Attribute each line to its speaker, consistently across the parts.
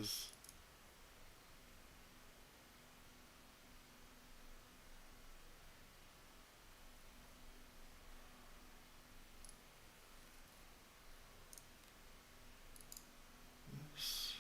Speaker 1: is. This.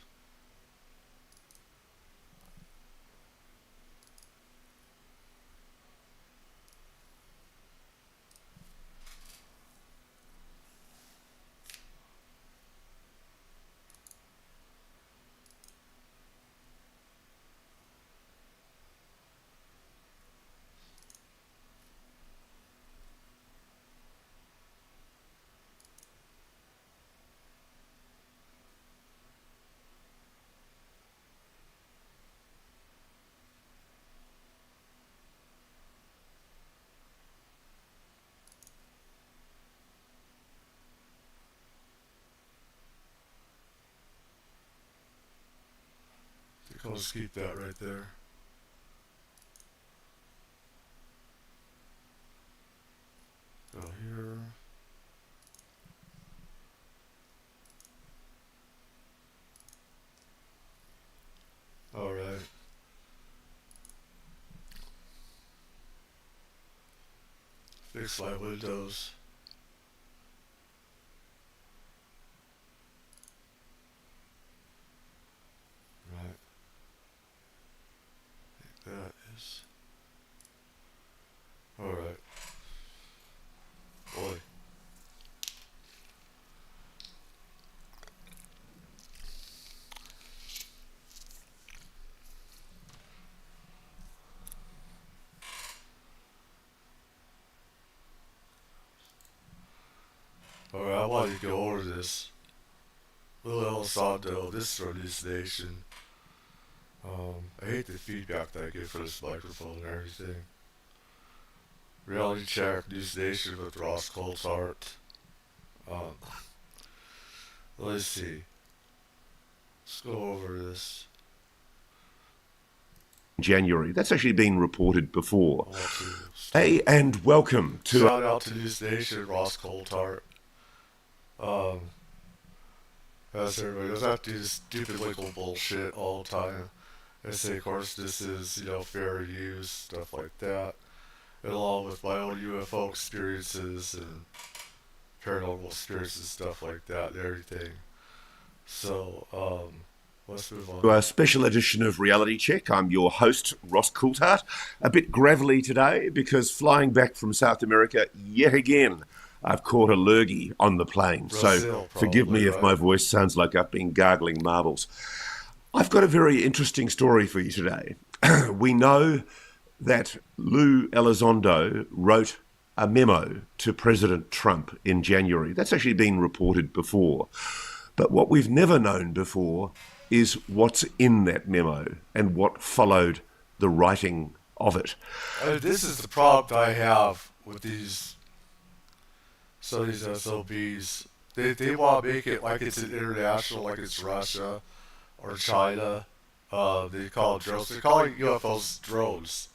Speaker 1: I'll just keep that right there. Go here. Alright. Fix my windows. Right. I think that is. Alright. Boy. Alright, I want to go over this. Little Elizondo, this is our news station. I hate the feedback that I get for this microphone and everything. Reality check, news nation with Ross Coulthart. Um, let's see. Let's go over this.
Speaker 2: January. That's actually been reported before. Hey, and welcome to...
Speaker 1: Shout out to News Nation, Ross Coulthart. As everybody does not do this stupid legal bullshit all the time. I say, of course, this is, fair use, stuff like that. And along with my own UFO experiences and paranormal experiences, stuff like that, and everything. So, let's move on.
Speaker 2: To a special edition of Reality Check. I'm your host, Ross Coulthart. A bit gravelly today because flying back from South America yet again, I've caught a lurgy on the plane.
Speaker 1: Brazil,
Speaker 2: so forgive me if my voice sounds like I've been gargling marbles. I've got a very interesting story for you today. We know that Lou Elizondo wrote a memo to President Trump in January. That's actually been reported before. But what we've never known before is what's in that memo and what followed the writing of it.
Speaker 1: This is the problem I have with these SOBs. They want to make it like it's an international, like it's Russia or China. They call it drones. They're calling UFOs drones,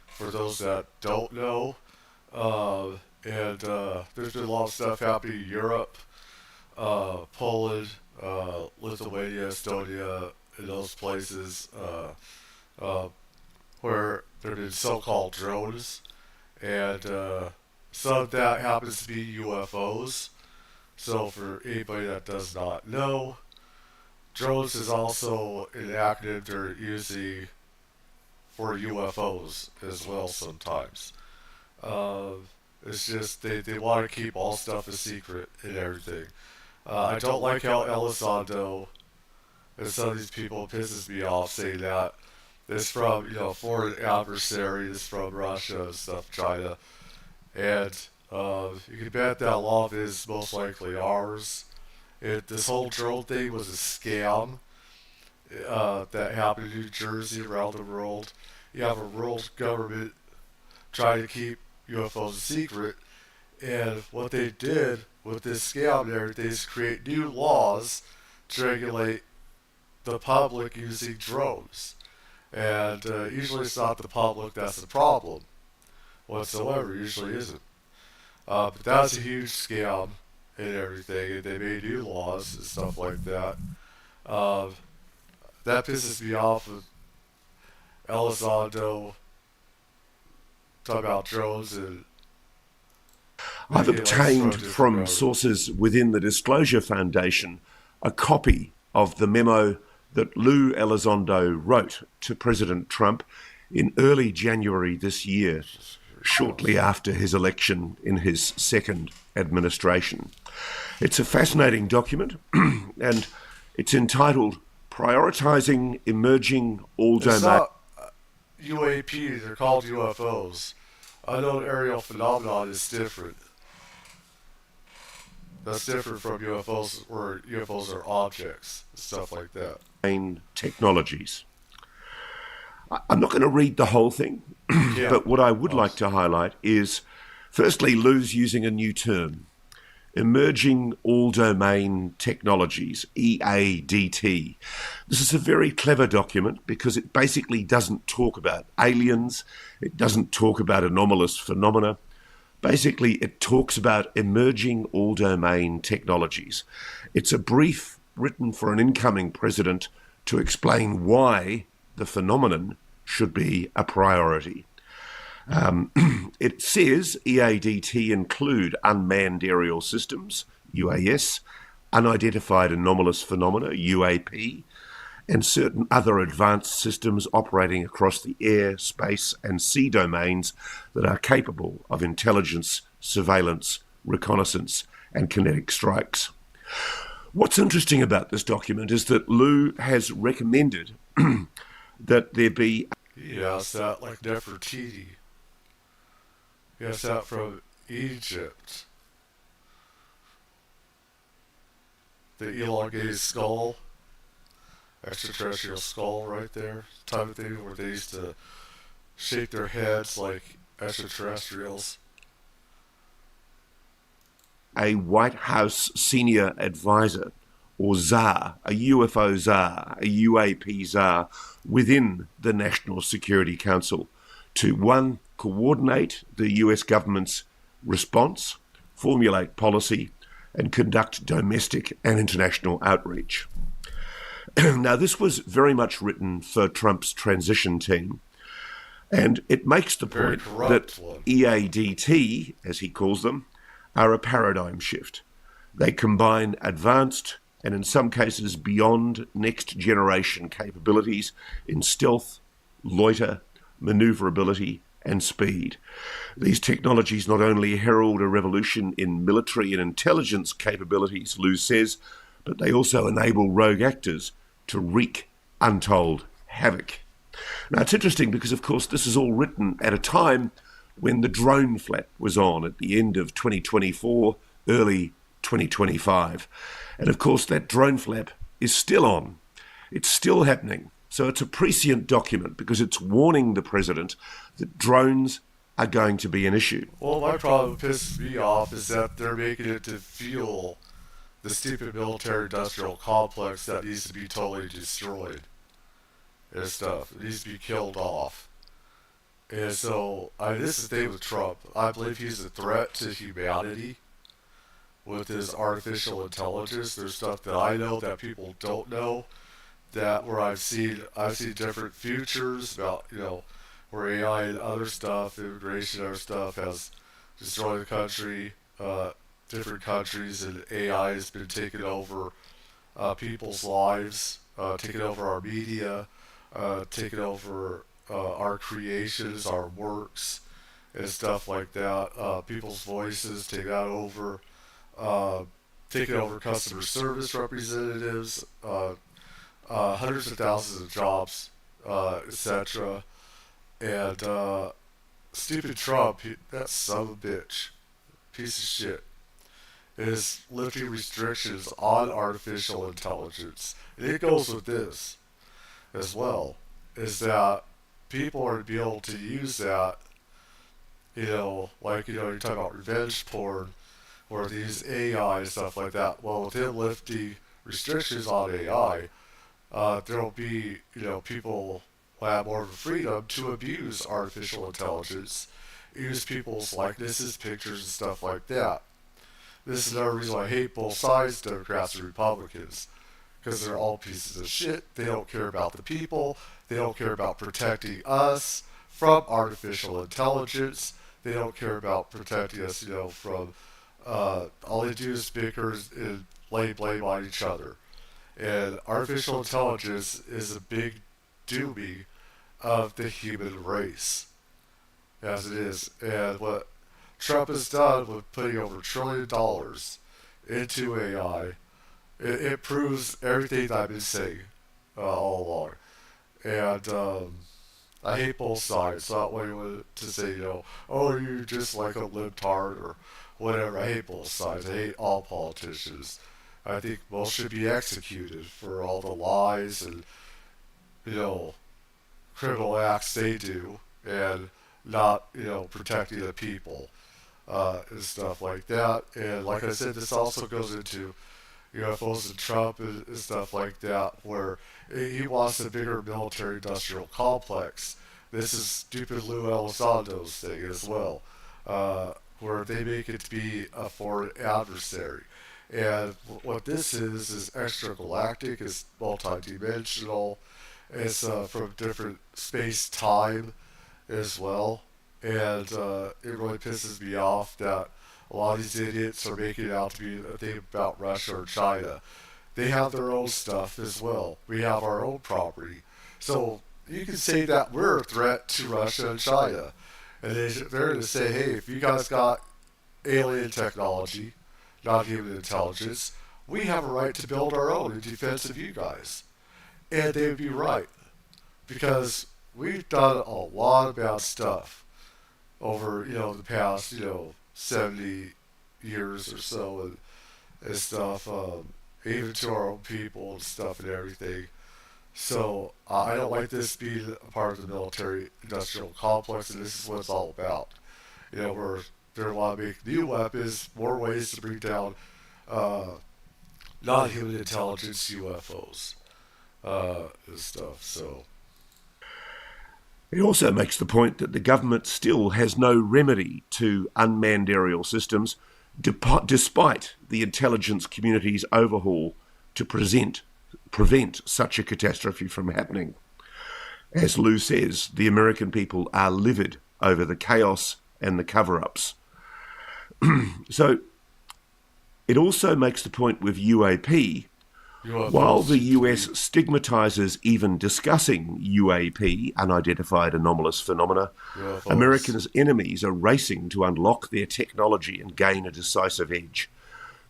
Speaker 1: for those that don't know. And there's been a lot of stuff happening in Europe, Poland, Lithuania, Estonia, in those places where there have been so-called drones, and some of that happens to be UFOs. So for anybody that does not know, drones is also an acronym they're using for UFOs as well sometimes. It's just they want to keep all stuff a secret and everything. I don't like how Elizondo and some of these people pisses me off saying that it's from, foreign adversaries from Russia and stuff, China. And you can bet that a lot of it is most likely ours. This whole drone thing was a scam that happened in New Jersey, around the world. You have a world government trying to keep UFOs a secret, and what they did with this scam and everything is create new laws to regulate the public using drones. And usually it's not the public that's the problem whatsoever, usually isn't. But that was a huge scam and everything, and they made new laws and stuff like that. that pisses me off with Elizondo talking about drones and
Speaker 2: I've
Speaker 1: making it like from a
Speaker 2: obtained
Speaker 1: different
Speaker 2: from
Speaker 1: road.
Speaker 2: sources within the Disclosure Foundation a copy of the memo that Lou Elizondo wrote to President Trump in early January this year, shortly after his election in his second administration. It's a fascinating document, and it's entitled Prioritizing Emerging All
Speaker 1: It's
Speaker 2: Domain.
Speaker 1: not UAP, they're called UFOs. Unknown aerial phenomenon is different. That's different from UFOs, where UFOs are objects, stuff like that.
Speaker 2: Technologies. I'm not going to read the whole thing,
Speaker 1: You can't.
Speaker 2: but what I would
Speaker 1: Oh,
Speaker 2: like to highlight is firstly, Lou's using a new term, Emerging All Domain Technologies, EADT. This is a very clever document because it basically doesn't talk about aliens, it doesn't talk about anomalous phenomena. Basically, it talks about emerging all domain technologies. It's a brief written for an incoming president to explain why the phenomenon should be a priority. It says EADT include unmanned aerial systems, UAS, unidentified anomalous phenomena, UAP, and certain other advanced systems operating across the air, space, and sea domains that are capable of intelligence, surveillance, reconnaissance, and kinetic strikes. What's interesting about this document is that Lou has recommended that there be
Speaker 1: yes, that like Nefertiti. Yes, that from Egypt. The elongated skull, extraterrestrial skull right there, type of thing where they used to shake their heads like extraterrestrials.
Speaker 2: a White House senior advisor, or czar, a UFO czar, a UAP czar, within the National Security Council to, one, coordinate the US government's response, formulate policy, and conduct domestic and international outreach. Now, this was very much written for Trump's transition team, and it makes the
Speaker 1: Very
Speaker 2: point
Speaker 1: corrupt
Speaker 2: that
Speaker 1: one.
Speaker 2: EADT, as he calls them, are a paradigm shift. They combine advanced and, in some cases, beyond next generation capabilities in stealth, loiter, maneuverability, and speed. These technologies not only herald a revolution in military and intelligence capabilities, Lou says, but they also enable rogue actors to wreak untold havoc. Now, it's interesting because, of course, this is all written at a time when the drone flap was on at the end of 2024, early 2025. And, of course, that drone flap is still on. It's still happening. So it's a prescient document because it's warning the president that drones are going to be an issue.
Speaker 1: Well, my problem that pisses me off is that they're making it to fuel the stupid military-industrial complex that needs to be totally destroyed and stuff. It needs to be killed off. And so, this is the thing with Trump. I believe he's a threat to humanity with his artificial intelligence. There's stuff that I know that people don't know. That where I've seen different futures about where AI and other stuff, immigration and other stuff has destroyed the country. Different countries and AI has been taking over people's lives, taking over our media, taking over our creations, our works, and stuff like that. People's voices, take that over, taking over customer service representatives, hundreds of thousands of jobs, etc. And stupid Trump, that son of a bitch, piece of shit, is lifting restrictions on artificial intelligence. And it goes with this as well, is that people are to be able to use that, you're talking about revenge porn, or these AI and stuff like that. Well, with him lifting restrictions on AI, there'll be, people will have more of a freedom to abuse artificial intelligence, use people's likenesses, pictures, and stuff like that. This is another reason why I hate both sides, Democrats and Republicans, because they're all pieces of shit. They don't care about the people. They don't care about protecting us from artificial intelligence. They don't care about protecting us, from all they do is bicker and lay blame on each other. And artificial intelligence is a big doomie of the human race, as it is. And what Trump has done with putting over $1 trillion into AI, it proves everything that I've been saying all along. And I hate both sides. So not wanting to say, oh, you're just like a libtard or whatever. I hate both sides. I hate all politicians. I think most should be executed for all the lies and, you know, criminal acts they do and not, protecting the people and stuff like that. And like I said, this also goes into UFOs and Trump and stuff like that, where he wants a bigger military industrial complex. This is stupid Lou Elizondo's thing as well, where they make it to be a foreign adversary. And what this is extragalactic, it's multidimensional, it's from different space time as well. And it really pisses me off that a lot of these idiots are making it out to be a thing about Russia or China. They have their own stuff as well. We have our own property. So you can say that we're a threat to Russia and China. And they're going to say, hey, if you guys got alien technology, not human intelligence, we have a right to build our own in defense of you guys. And they would be right. Because we've done a lot of bad stuff over, the past, 70 years or so and stuff, even to our own people and stuff and everything. So I don't like this being a part of the military industrial complex, and this is what it's all about. Where they want to make new weapons, more ways to bring down uh, non-human intelligence UFOs and stuff. So
Speaker 2: He also makes the point that the government still has no remedy to unmanned aerial systems, despite the intelligence community's overhaul to prevent such a catastrophe from happening. As Lou says, the American people are livid over the chaos and the cover-ups. So it also makes the point with UAP. While the US stigmatizes even discussing UAP, unidentified anomalous phenomena,
Speaker 1: UFOs.
Speaker 2: Americans' enemies are racing to unlock their technology and gain a decisive edge.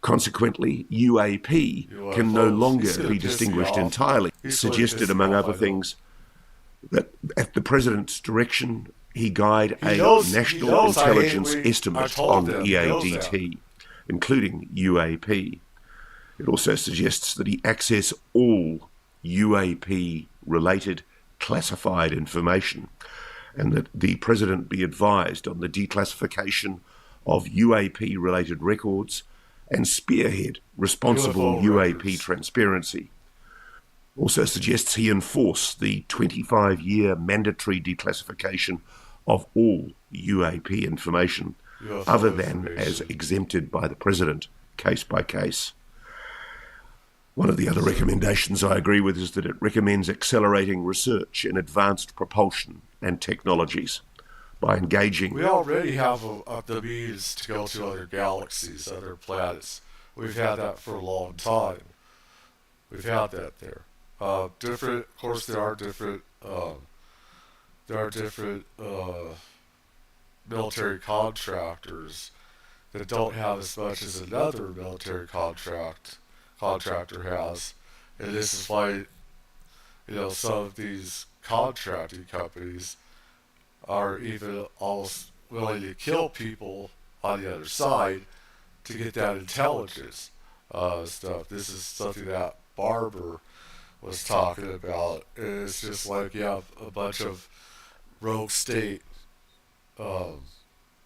Speaker 2: Consequently, UAP can no longer be distinguished entirely. Suggested, among other things, that at the President's direction, he guide a national intelligence estimate on EADT, including UAP. It also suggests that he access all UAP-related classified information and that the President be advised on the declassification of UAP-related records and spearhead responsible UAP transparency. Also suggests he enforce the 25-year mandatory declassification of all UAP information, other than as exempted by the President, case by case. One of the other recommendations I agree with is that it recommends accelerating research in advanced propulsion and technologies by engaging...
Speaker 1: We already have the means to go to other galaxies, other planets. We've had that for a long time. We've had that there. Different, of course, there are different military contractors that don't have as much as another military contractor has, and this is why some of these contracting companies are even almost willing to kill people on the other side to get that intelligence stuff. This is something that Barber was talking about. It's just like you have a bunch of rogue state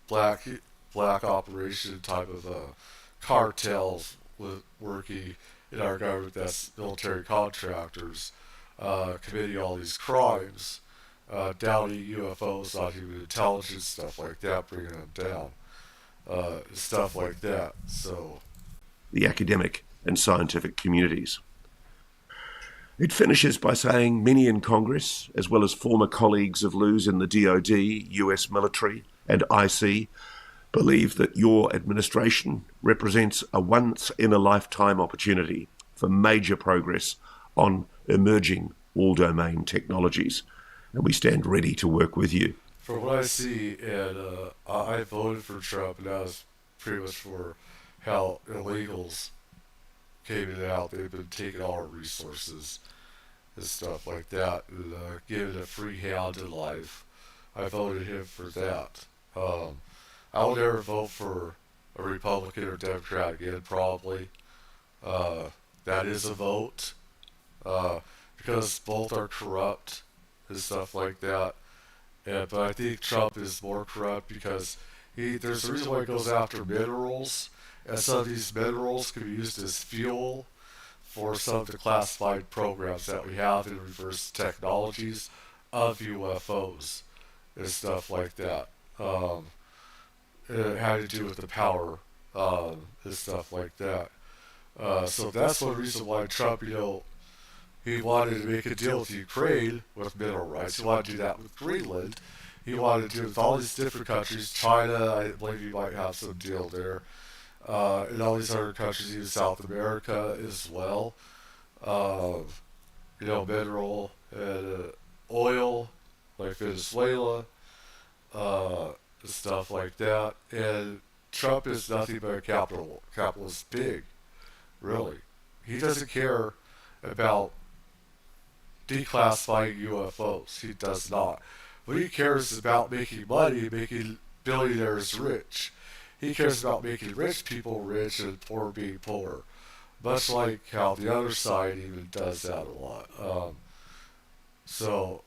Speaker 1: black operation type of cartels with working in our government, that's military contractors committing all these crimes, doubting UFOs, not human intelligence, stuff like that, bringing them down, stuff like that. So
Speaker 2: the academic and scientific communities. It finishes by saying many in Congress, as well as former colleagues of Lou's in the DoD, US military, and IC, believe that your administration represents a once-in-a-lifetime opportunity for major progress on emerging all-domain technologies. And we stand ready to work with you.
Speaker 1: From what I see, and I voted for Trump, and that was pretty much for how illegals came in and out. They've been taking all our resources and stuff like that, and giving a free hand in life. I voted him for that. I will never vote for a Republican or Democrat again, probably. Uh, that is a vote, uh, because both are corrupt and stuff like that. Yeah, but I think Trump is more corrupt because there's a reason why he goes after minerals, and some of these minerals can be used as fuel for some of the classified programs that we have in reverse technologies of UFOs and stuff like that. It had to do with the power and stuff like that. So that's one reason why Trump, he wanted to make a deal with Ukraine with mineral rights. He wanted to do that with Greenland. He wanted to do it with all these different countries. China, I believe he might have some deal there. And all these other countries, even South America as well. Uh, Mineral and oil, like Venezuela, uh, stuff like that. And Trump is nothing but a capitalist pig, really. He doesn't care about declassifying UFOs. He does not. What he cares is about making money, making billionaires rich. He cares about making rich people rich and poor being poor. Much like how the other side even does that a lot. So,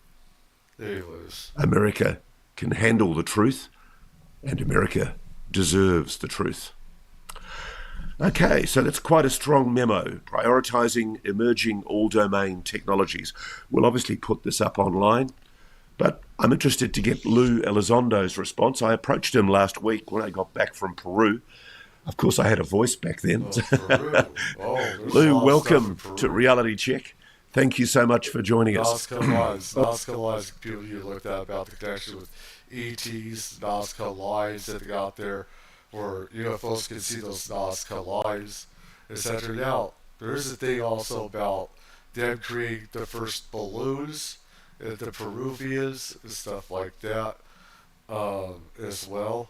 Speaker 1: anyways.
Speaker 2: America can handle the truth, and America deserves the truth. Okay, so that's quite a strong memo, prioritising emerging all-domain technologies. We'll obviously put this up online, but I'm interested to get Lou Elizondo's response. I approached him last week when I got back from Peru. Of course, I had a voice back then.
Speaker 1: Peru.
Speaker 2: Lou, welcome to Reality Check. Thank you so much for joining us.
Speaker 1: Nazca lines, people you looked at about the connection with ETs, Nazca lines that they got there, where UFOs can see those Nazca lines, etc. Now, there is a thing also about them creating the first balloons, the Peruvians, and stuff like that, as well.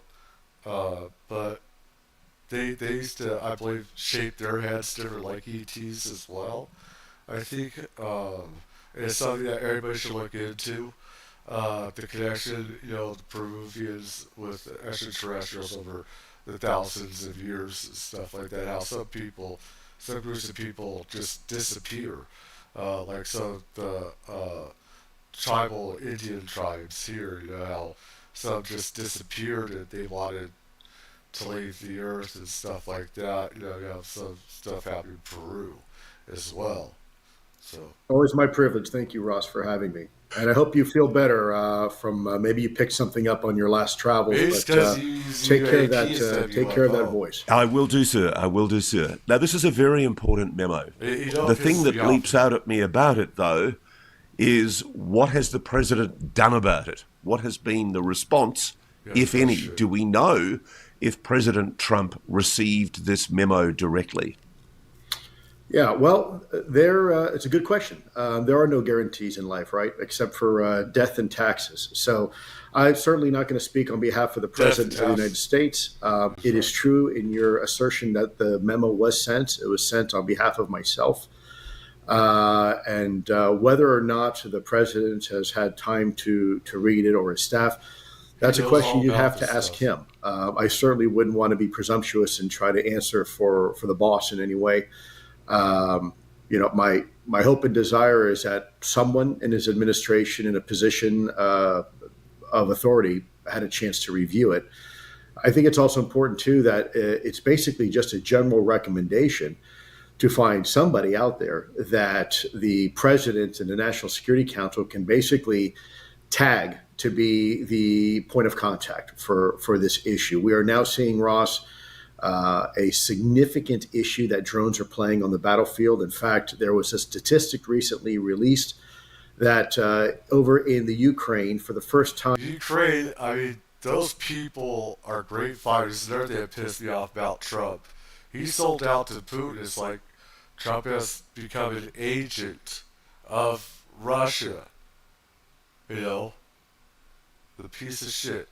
Speaker 1: But they used to, I believe, shape their heads different like ETs as well. I think it's something that everybody should look into. The connection, the Peruvians with extraterrestrials over the thousands of years and stuff like that. How some groups of people just disappear, like some of the tribal Indian tribes here. How some just disappeared and they wanted to leave the earth and stuff like that. You have some stuff happening in Peru as well. So
Speaker 3: Always my privilege. Thank you, Ross, for having me. And I hope you feel better from maybe you picked something up on your last travels. But take care of that. Take care of that voice.
Speaker 2: I will do, sir. I will do, sir. Now, this is a very important memo. The thing that leaps out at me about it, though, is what has the president done about it? What has been the response, if any? Sure. Do we know if President Trump received this memo directly?
Speaker 3: Yeah, well, it's a good question. There are no guarantees in life, right, except for death and taxes. So I'm certainly not going to speak on behalf of the President of the United States. It is true in your assertion that the memo was sent. It was sent on behalf of myself. And whether or not the President has had time to read it or his staff, that's a question you have to ask him. I certainly wouldn't want to be presumptuous and try to answer for the boss in any way. My hope and desire is that someone in his administration in a position of authority had a chance to review it. I think it's also important, too, that it's basically just a general recommendation to find somebody out there that the president and the National Security Council can basically tag to be the point of contact for this issue. We are now seeing, Ross, a significant issue that drones are playing on the battlefield. In fact, there was a statistic recently released that over in the Ukraine, for the first time,
Speaker 1: Ukraine, I mean, those people are great fighters. They're that pissed me off about Trump. He sold out to Putin. It's like Trump has become an agent of Russia. You know, the piece of shit.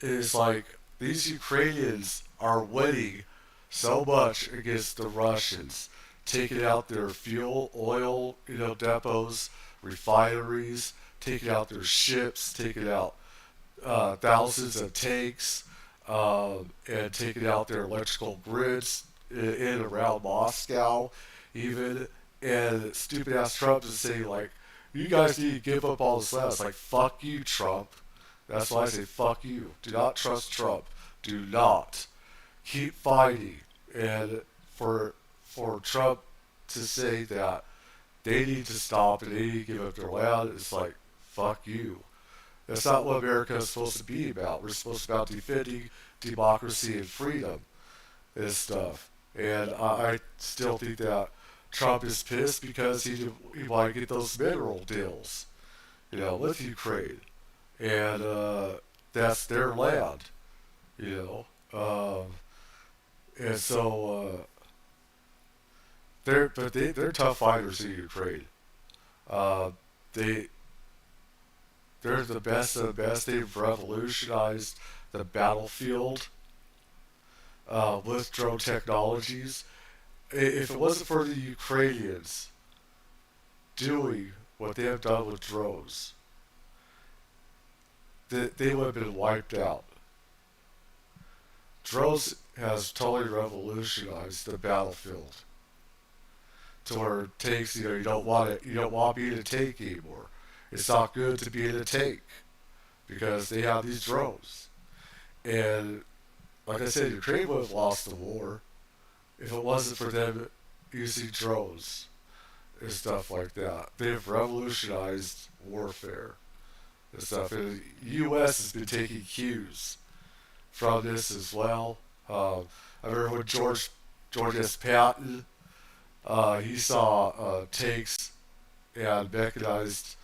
Speaker 1: It's like these Ukrainians are winning so much against the Russians, taking out their fuel, oil, depots, refineries, taking out their ships, taking out thousands of tanks, and taking out their electrical grids in and around Moscow, even. And stupid ass Trump is saying, like, you guys need to give up all this land. It's like, fuck you, Trump. That's why I say, fuck you. Do not trust Trump. Do not. Keep fighting. And for Trump to say that they need to stop and they need to give up their land, it's like, fuck you. That's not what America is supposed to be about. We're supposed to be about defending democracy and freedom and stuff. And I still think that Trump is pissed because he wanted to get those mineral deals, with Ukraine. And that's their land, you know. And so they're tough fighters in Ukraine. Uh, they they're the best of the best. They've revolutionized the battlefield with drone technologies. If it wasn't for the Ukrainians doing what they have done with drones, they would have been wiped out. Drones has totally revolutionized the battlefield to where tanks, you don't want it, you don't want to be in a tank anymore. It's not good to be in a tank because they have these drones. And like I said, Ukraine would have lost the war if it wasn't for them using drones and stuff like that. They've revolutionized warfare and stuff. And the U.S. has been taking cues from this as well. I remember when George S. Patton, he saw tanks and mechanized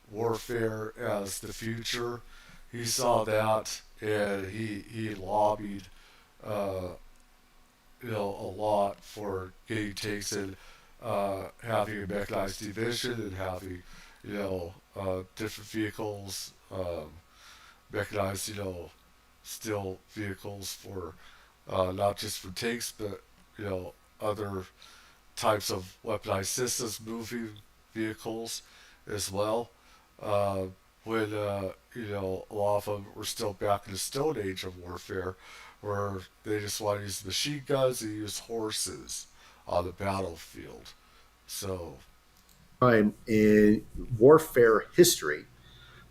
Speaker 1: warfare as the future. He saw that and he lobbied, uh, a lot for getting tanks and having a mechanized division and having, different vehicles, mechanized, steel vehicles for not just for tanks, but other types of weaponized systems, moving vehicles as well. Uh, when a lot of them were still back in the Stone Age of warfare, where they just want to use machine guns and use horses on the battlefield. So,
Speaker 3: time in warfare history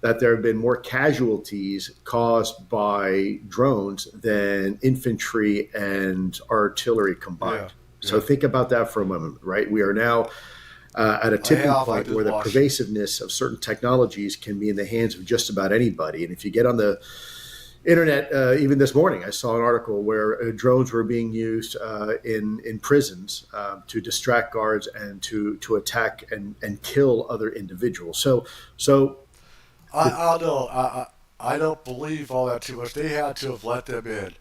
Speaker 3: that there have been more casualties caused by drones than infantry and artillery
Speaker 1: yeah,
Speaker 3: combined. So
Speaker 1: yeah.
Speaker 3: think about that for a moment, right? We are now at a tipping
Speaker 1: I
Speaker 3: point
Speaker 1: did
Speaker 3: where the
Speaker 1: watch.
Speaker 3: pervasiveness of certain technologies can be in the hands of just about anybody. And if you get on the internet, even this morning, I saw an article where drones were being used in prisons to distract guards and to attack and kill other individuals. So the
Speaker 1: I don't know. I don't believe all that too much. They had to have let them in.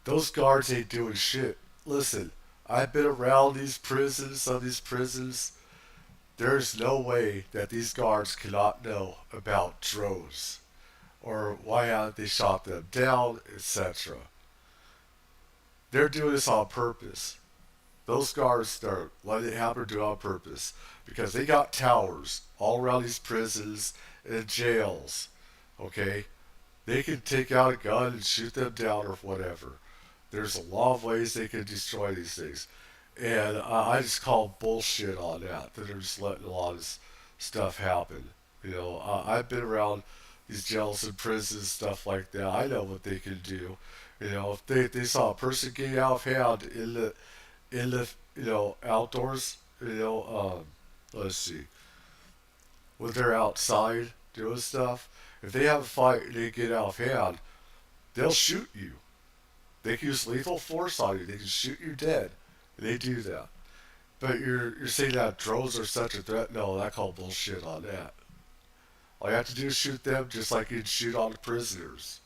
Speaker 1: Those guards ain't doing shit. Listen, I've been around these prisons, some of these prisons. There's no way that these guards cannot know about drones or why haven't they shot them down, etc. They're doing this on purpose. Those guards are letting it happen do it on purpose because they got towers all around these prisons and jails. Okay, they can take out a gun and shoot them down or whatever. There's a lot of ways they can destroy these things, and I just call bullshit on that. That they're just letting a lot of stuff happen. I've been around these jails and prisons, stuff like that. I know what they can do. If they saw a person getting out of hand in the outdoors, let's see, when they're outside doing stuff, if they have a fight and they get out of hand, they'll shoot you. They can use lethal force on you. They can shoot you dead. They do that. But you're saying that drones are such a threat? No, I call bullshit on that. All you have to do is shoot them just like you'd shoot on the prisoners.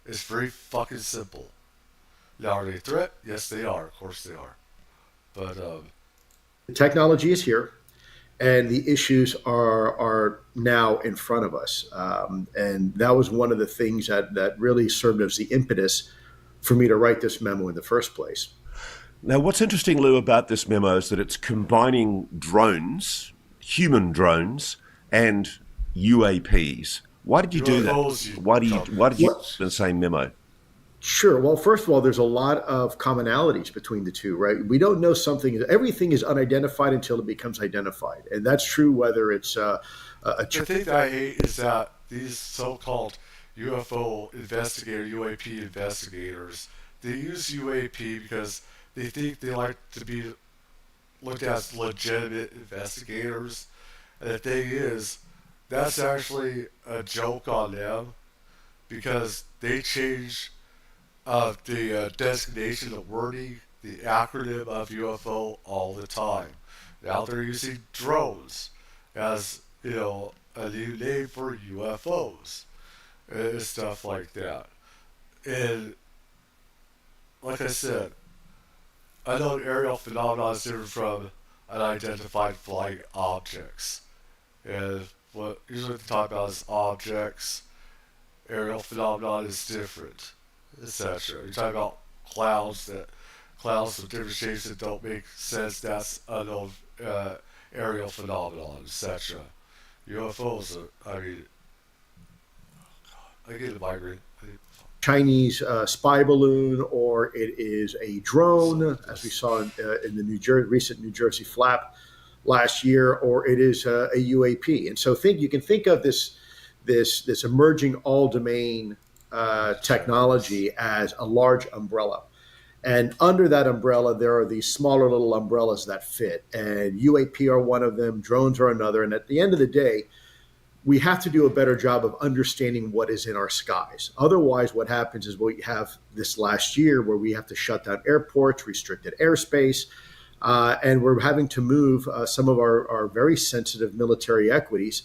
Speaker 1: It's very fucking simple. Now, are they a threat? Yes, they are. Of course they are. But,
Speaker 3: The technology is here, and the issues are now in front of us. And that was one of the things that really served as the impetus for me to write this memo in the first place.
Speaker 2: Now, what's interesting, Lou, about this memo is that it's combining drones, human drones, and UAPs. Why did you do that? Why did you put in the same memo?
Speaker 3: Sure. Well, first of all, there's a lot of commonalities between the two, right? We don't know something. Everything is unidentified until it becomes identified, and that's true whether it's
Speaker 1: the thing that I hate is that these so-called UFO investigators, UAP investigators, they use UAP because they think they like to be looked at as legitimate investigators. And the thing is, that's actually a joke on them because they change the designation, the wording, the acronym of UFO all the time. Now they're using drones as, a new name for UFOs and stuff like that. And like I said, I know aerial phenomena is different from unidentified flying objects. And what usually they talk about is objects. Aerial phenomenon is different, etc. You're talking about clouds of different shapes that don't make sense. That's unknown aerial phenomenon, etc. UFOs are, I get a migraine.
Speaker 3: Chinese spy balloon, or it is a drone, as we saw in the recent New Jersey flap last year, or it is a UAP. And so you can think of this emerging all-domain technology as a large umbrella. And under that umbrella, there are these smaller little umbrellas that fit. And UAP are one of them, drones are another. And at the end of the day, we have to do a better job of understanding what is in our skies. Otherwise, what happens is what we have this last year where we have to shut down airports, restricted airspace, and we're having to move some of our very sensitive military equities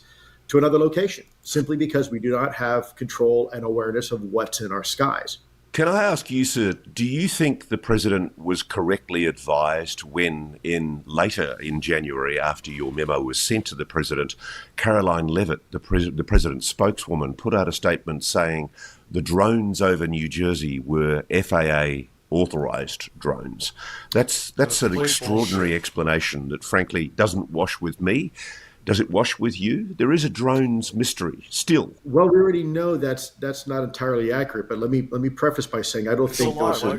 Speaker 3: to another location simply because we do not have control and awareness of what's in our skies.
Speaker 2: Can I ask you, sir, do you think the president was correctly advised when, later in January, after your memo was sent to the president, Caroline Leavitt, the president's spokeswoman, put out a statement saying the drones over New Jersey were FAA authorized drones? That's an extraordinary explanation that, frankly, doesn't wash with me. Does it wash with you? There is a drones mystery still.
Speaker 3: Well, we already know that's not entirely accurate. But let me preface by saying I don't think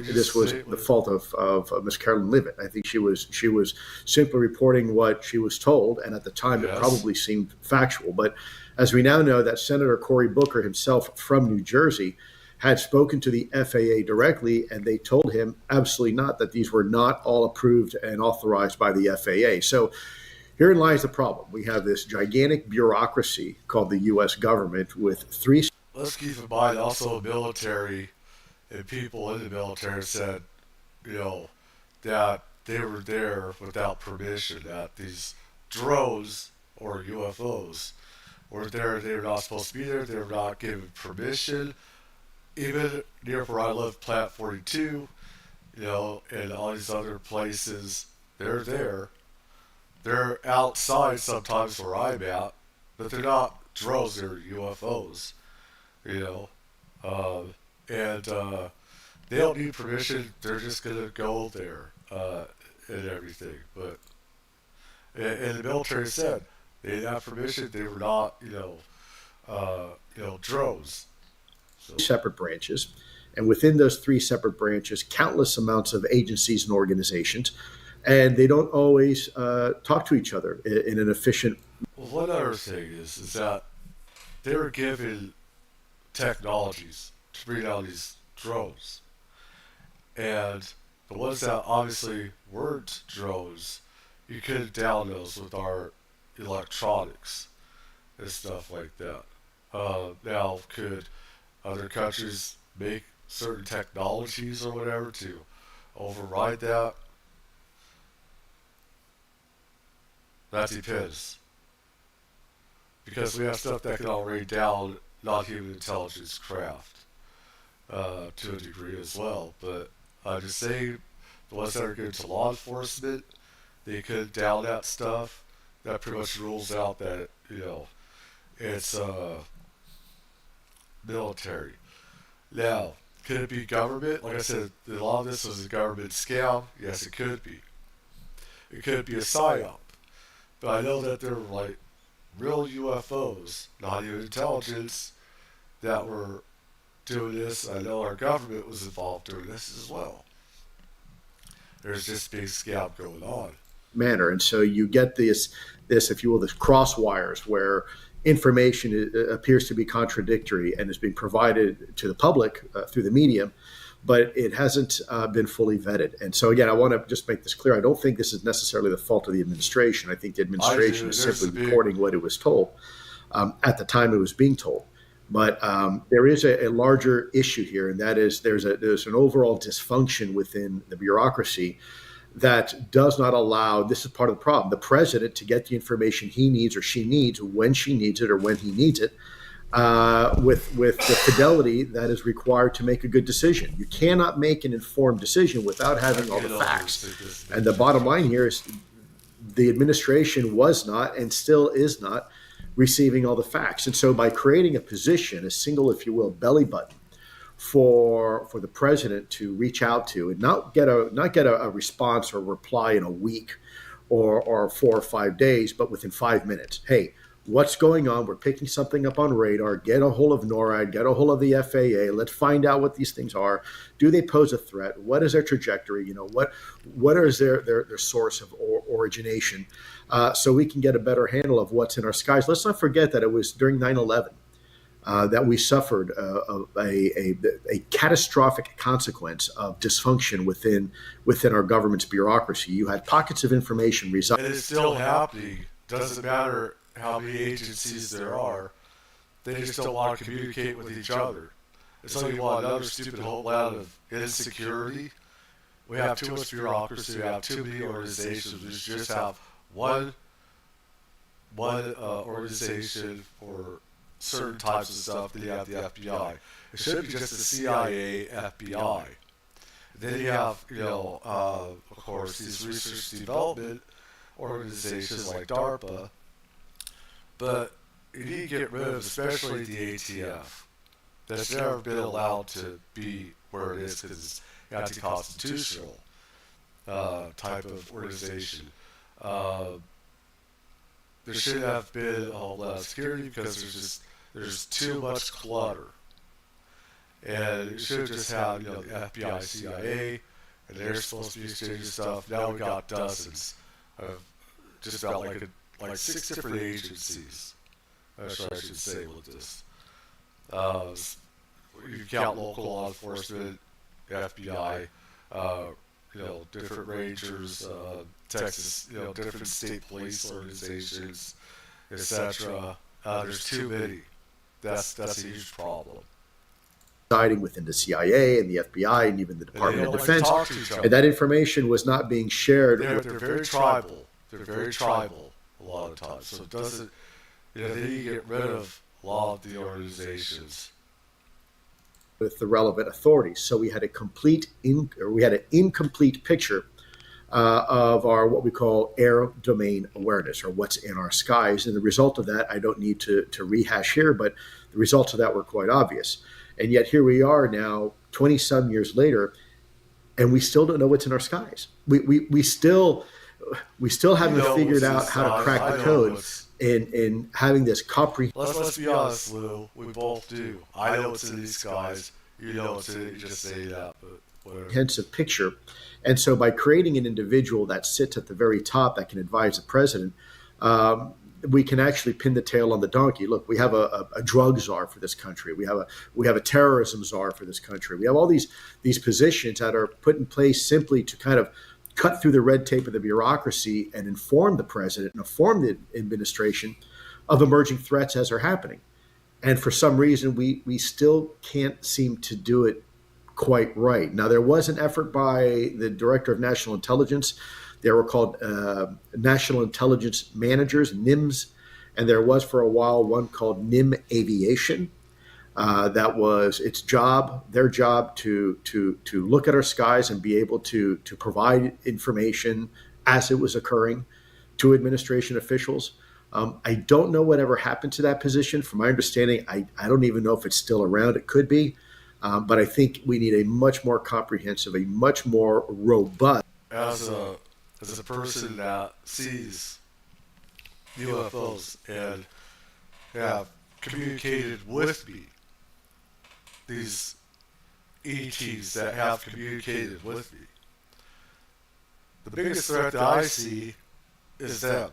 Speaker 3: this was the fault of Ms. Caroline Leavitt. I think she was simply reporting what she was told, and at the time it probably seemed factual. But as we now know, that Senator Cory Booker himself from New Jersey had spoken to the FAA directly, and they told him absolutely not, that these were not all approved and authorized by the FAA. So herein lies the problem. We have this gigantic bureaucracy called the U.S. government with three.
Speaker 1: Let's keep in mind also the military and people in the military said, that they were there without permission, that these drones or UFOs were there. They were not supposed to be there. They were not given permission. Even near where I live, Plant 42, and all these other places, they're there. They're outside sometimes where I'm at, but they're not drones, they're UFOs, and they don't need permission, they're just going to go there and everything. But, and the military said they didn't have permission, they were not, drones. So.
Speaker 3: Separate branches, and within those three separate branches, countless amounts of agencies and organizations. And they don't always talk to each other in an efficient.
Speaker 1: Well, one other thing is that they were given technologies to bring out these drones, and the ones that obviously weren't drones, you couldn't down those with our electronics and stuff like that. Now, could other countries make certain technologies or whatever to override that. That depends. Because we have stuff that can already down non-human intelligence craft to a degree as well. But I'm just saying, the ones that are good to law enforcement, they could down that stuff. That pretty much rules out that, it's military. Now, could it be government? Like I said, a lot of this was a government scam. Yes, it could be. It could be a psyop. But I know that there were like real UFOs, not even intelligence, that were doing this. I know our government was involved doing this as well. There's this big scam going on.
Speaker 3: Manner. And so you get this, if you will, this cross wires where information appears to be contradictory and is being provided to the public through the medium, but it hasn't been fully vetted. And so, again, I want to just make this clear. I don't think this is necessarily the fault of the administration. I think the administration is simply reporting what it was told at the time it was being told. But there is a larger issue here, and that is there's an overall dysfunction within the bureaucracy that does not allow, this is part of the problem, the president to get the information he needs or she needs when she needs it or when he needs it, with the fidelity that is required to make a good decision. You cannot make an informed decision without having all the facts. And the bottom line here is the administration was not and still is not receiving all the facts. And so by creating a position, a single, if you will, belly button for the president to reach out to and not get a response or reply in a week or 4 or 5 days, but within 5 minutes. Hey, what's going on? We're picking something up on radar. Get a hold of NORAD, get a hold of the FAA. Let's find out what these things are. Do they pose a threat? What is their trajectory? What is their source of origination? So we can get a better handle of what's in our skies. Let's not forget that it was during 9/11 that we suffered a catastrophic consequence of dysfunction within our government's bureaucracy. You had pockets of information residing.
Speaker 1: And it's still happening. Doesn't matter how many agencies there are. They just don't want to communicate with each other. And so you want another stupid homeland of insecurity. We have too much bureaucracy. We have too many organizations. We just have one organization for certain types of stuff. Then you have the FBI. It should be just the CIA, FBI. Then you have, of course, these research development organizations like DARPA. But you need to get rid of, especially the ATF. That's never been allowed to be where it is because it's anti-constitutional type of organization. There should have been a whole lot of security because there's too much clutter. And it should have just had, the FBI, CIA, and they're supposed to be exchanging stuff. Now we got dozens of just about like 6 different agencies. That's what I should say with this. You count local law enforcement, FBI, different rangers, Texas, different state police organizations, etc. There's too many. That's a huge problem.
Speaker 3: Residing within the CIA and the FBI and even the Department of Defense, and that information was not being shared.
Speaker 1: They're very tribal. They're very tribal a lot of times. So it doesn't. They need to get rid of a lot of the organizations
Speaker 3: with the relevant authorities. So we had an incomplete picture of our what we call air domain awareness, or what's in our skies. And the result of that, I don't need to rehash here, but the results of that were quite obvious. And yet here we are now, 20-some years later, and we still don't know what's in our skies. We still haven't figured out how to crack the code in having this comprehensive.
Speaker 1: Let's be honest, Lou. We both do. I know what's in these skies. You know what's in it. You just say that, but whatever.
Speaker 3: Comprehensive picture. And so by creating an individual that sits at the very top that can advise the president, we can actually pin the tail on the donkey. Look, we have a drug czar for this country. We have a terrorism czar for this country. We have all these positions that are put in place simply to kind of cut through the red tape of the bureaucracy and inform the president and inform the administration of emerging threats as they're happening. And for some reason, we still can't seem to do it quite right. Now, there was an effort by the Director of National Intelligence. They were called National Intelligence Managers, NIMS, and there was for a while one called NIM Aviation. That was their job to look at our skies and be able to provide information as it was occurring to administration officials. I don't know whatever happened to that position. From my understanding, I don't even know if it's still around. It could be. But I think we need a much more comprehensive, a much more robust.
Speaker 1: As a person that sees UFOs and have communicated with me, these ETs that have communicated with me, the biggest threat that I see is them.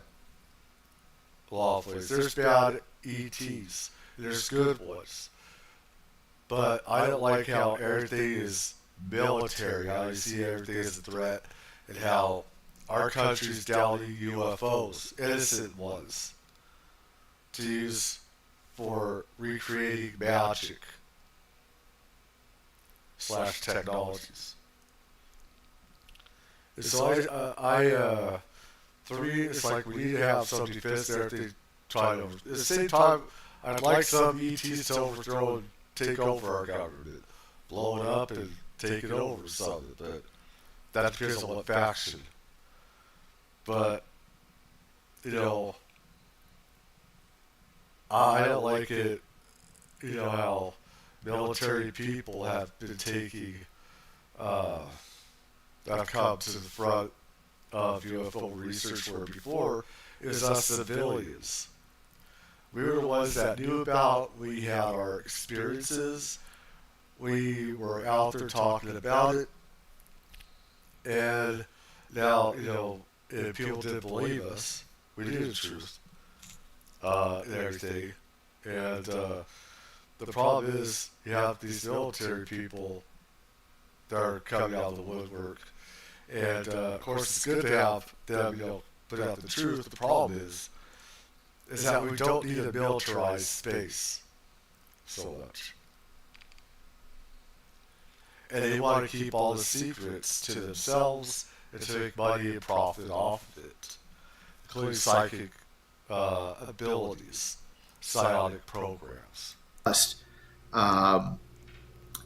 Speaker 1: Lawfully, there's bad ETs, there's good ones. But I don't like how everything is military, how you see everything as a threat, and how our country's downing UFOs, innocent ones, to use for recreating magic / technologies. And so it's like we need to have some defense and everything tried over. At the same time, I'd like some ETs to overthrow and take over our government, blow it up and take it over or something. But that depends on what faction. But I don't like it. How military people have been taking, have come to the front of UFO research, where before it was us civilians. We were the ones that knew about, we had our experiences, we were out there talking about it, and now, if people didn't believe us, we knew the truth, and everything. And the problem is, you have these military people that are coming out of the woodwork, and of course it's good to have them, put out the truth. The problem is that we don't need a militarized space so much. And they want to keep all the secrets to themselves and to make money and profit off of it, including psychic abilities, psionic programs.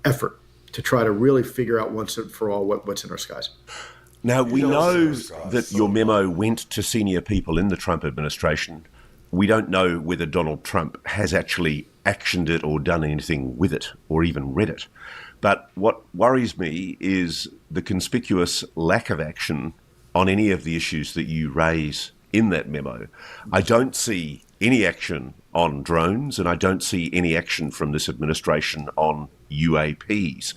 Speaker 3: Effort to try to really figure out once and for all what's in our skies.
Speaker 2: Now, we know that your memo went to senior people in the Trump administration. We don't know whether Donald Trump has actually actioned it or done anything with it or even read it. But what worries me is the conspicuous lack of action on any of the issues that you raise in that memo. I don't see any action on drones, and I don't see any action from this administration on UAPs.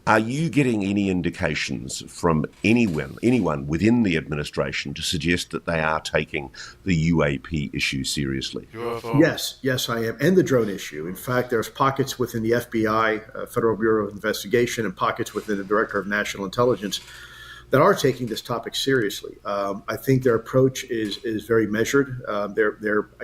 Speaker 2: Are you getting any indications from anyone within the administration to suggest that they are taking the UAP issue seriously?
Speaker 3: UFO. Yes, I am. And the drone issue. In fact, there's pockets within the FBI, Federal Bureau of Investigation, and pockets within the Director of National Intelligence that are taking this topic seriously. I think their approach is very measured. I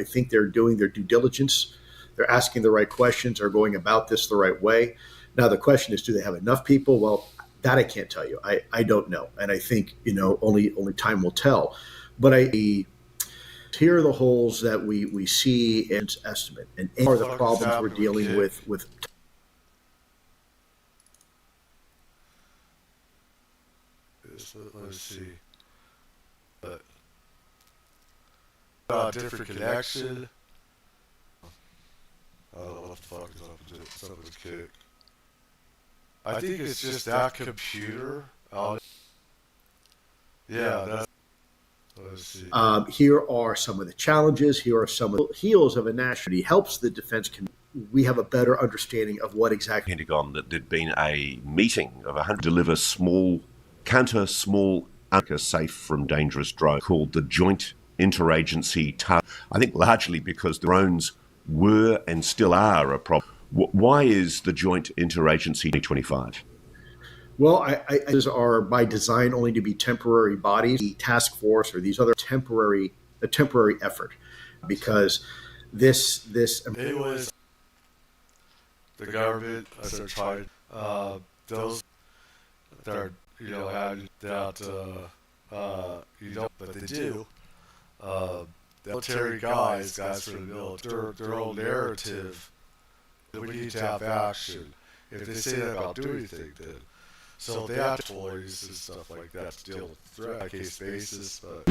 Speaker 3: think they're doing their due diligence. They're asking the right questions, are going about this the right way. Now, the question is, do they have enough people? Well, that I can't tell you. I don't know. And I think, only time will tell. But here are the holes that we see in its estimate. And are the problems we're dealing with.
Speaker 1: Let's see. But different connection. I don't know what the fuck is up with it. Something's kicked. I think it's just that computer. Let's see.
Speaker 3: Here are some of the challenges. Here are some of the heels of a national. It helps the defense community. We have a better understanding of what exactly.
Speaker 2: Pentagon that there'd been a meeting of 100 deliver small safe from dangerous drones called the Joint Interagency Task. I think largely because the drones were and still are a problem. Why is the Joint Interagency 2025?
Speaker 3: Well, these are by design only to be temporary bodies. The task force or these other temporary effort, because this
Speaker 1: it was the government as they're trying those that are, had that, but they do. Uh, the military guys from the military, their own narrative. We need to have action. If they say that about do anything, then so they have toys and stuff like that to deal with threat case basis, but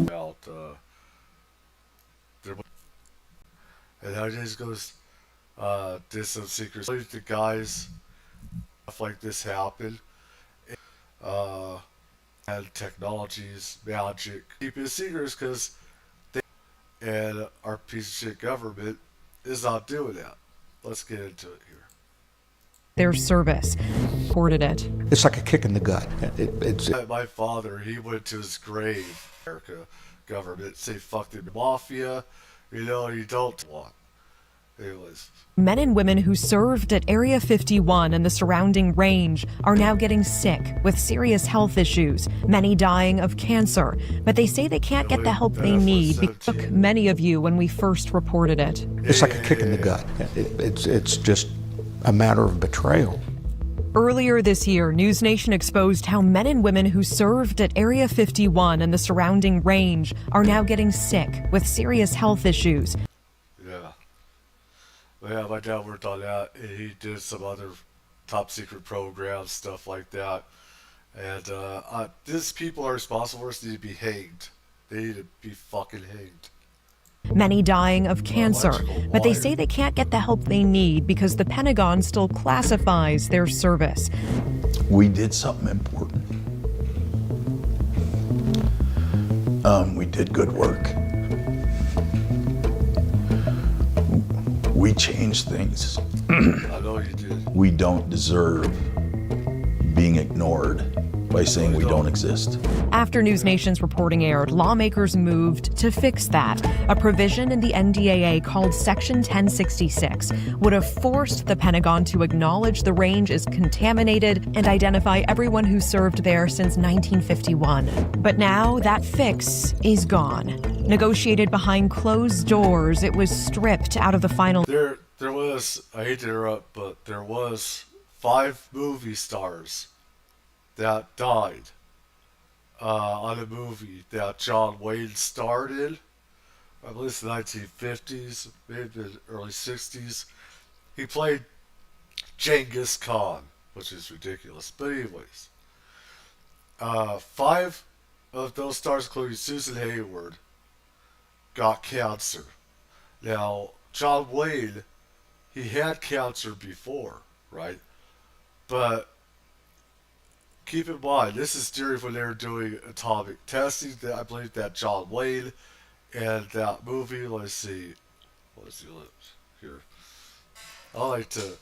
Speaker 1: about their and how it just goes. Did some secrets. The guys stuff like this happen. Uh, and technologies, magic, keep it secrets because they and our piece of shit government is not doing that. Let's get into it here.
Speaker 4: Their service reported it.
Speaker 5: It's like a kick in the gut.
Speaker 1: My father, he went to his grave. America government say fuck the mafia. You don't want. Anyways.
Speaker 4: Men and women who served at Area 51 and the surrounding range are now getting sick with serious health issues, many dying of cancer. But they say they can't get the help they need. It took many of you when we first reported it.
Speaker 5: It's like a kick in the gut. It's just a matter of betrayal.
Speaker 4: Earlier this year, News Nation exposed how men and women who served at Area 51 and the surrounding range are now getting sick with serious health issues.
Speaker 1: Yeah, my dad worked on that, and he did some other top secret programs, stuff like that. And these people are responsible for us need to be hanged. They need to be fucking hanged.
Speaker 4: Many dying of cancer, but they say they can't get the help they need because the Pentagon still classifies their service.
Speaker 6: We did something important. We did good work. We changed things.
Speaker 1: I know you did.
Speaker 6: We don't deserve being ignored by saying we don't exist.
Speaker 4: After News Nation's reporting aired, lawmakers moved to fix that. A provision in the NDAA called Section 1066 would have forced the Pentagon to acknowledge the range is contaminated and identify everyone who served there since 1951. But now that fix is gone. Negotiated behind closed doors, it was stripped out of the final.
Speaker 1: There was, I hate to interrupt, but there was 5 movie stars that died on a movie that John Wayne starred in. I believe it's the 1950s, maybe the early 60s. He played Genghis Khan, which is ridiculous. But anyways, 5 of those stars, including Susan Hayward, got cancer. Now, John Wayne, he had cancer before, right? But keep in mind, this is during when they were doing atomic testing. That I believe that John Wayne and that movie. Let's see, here. I like to.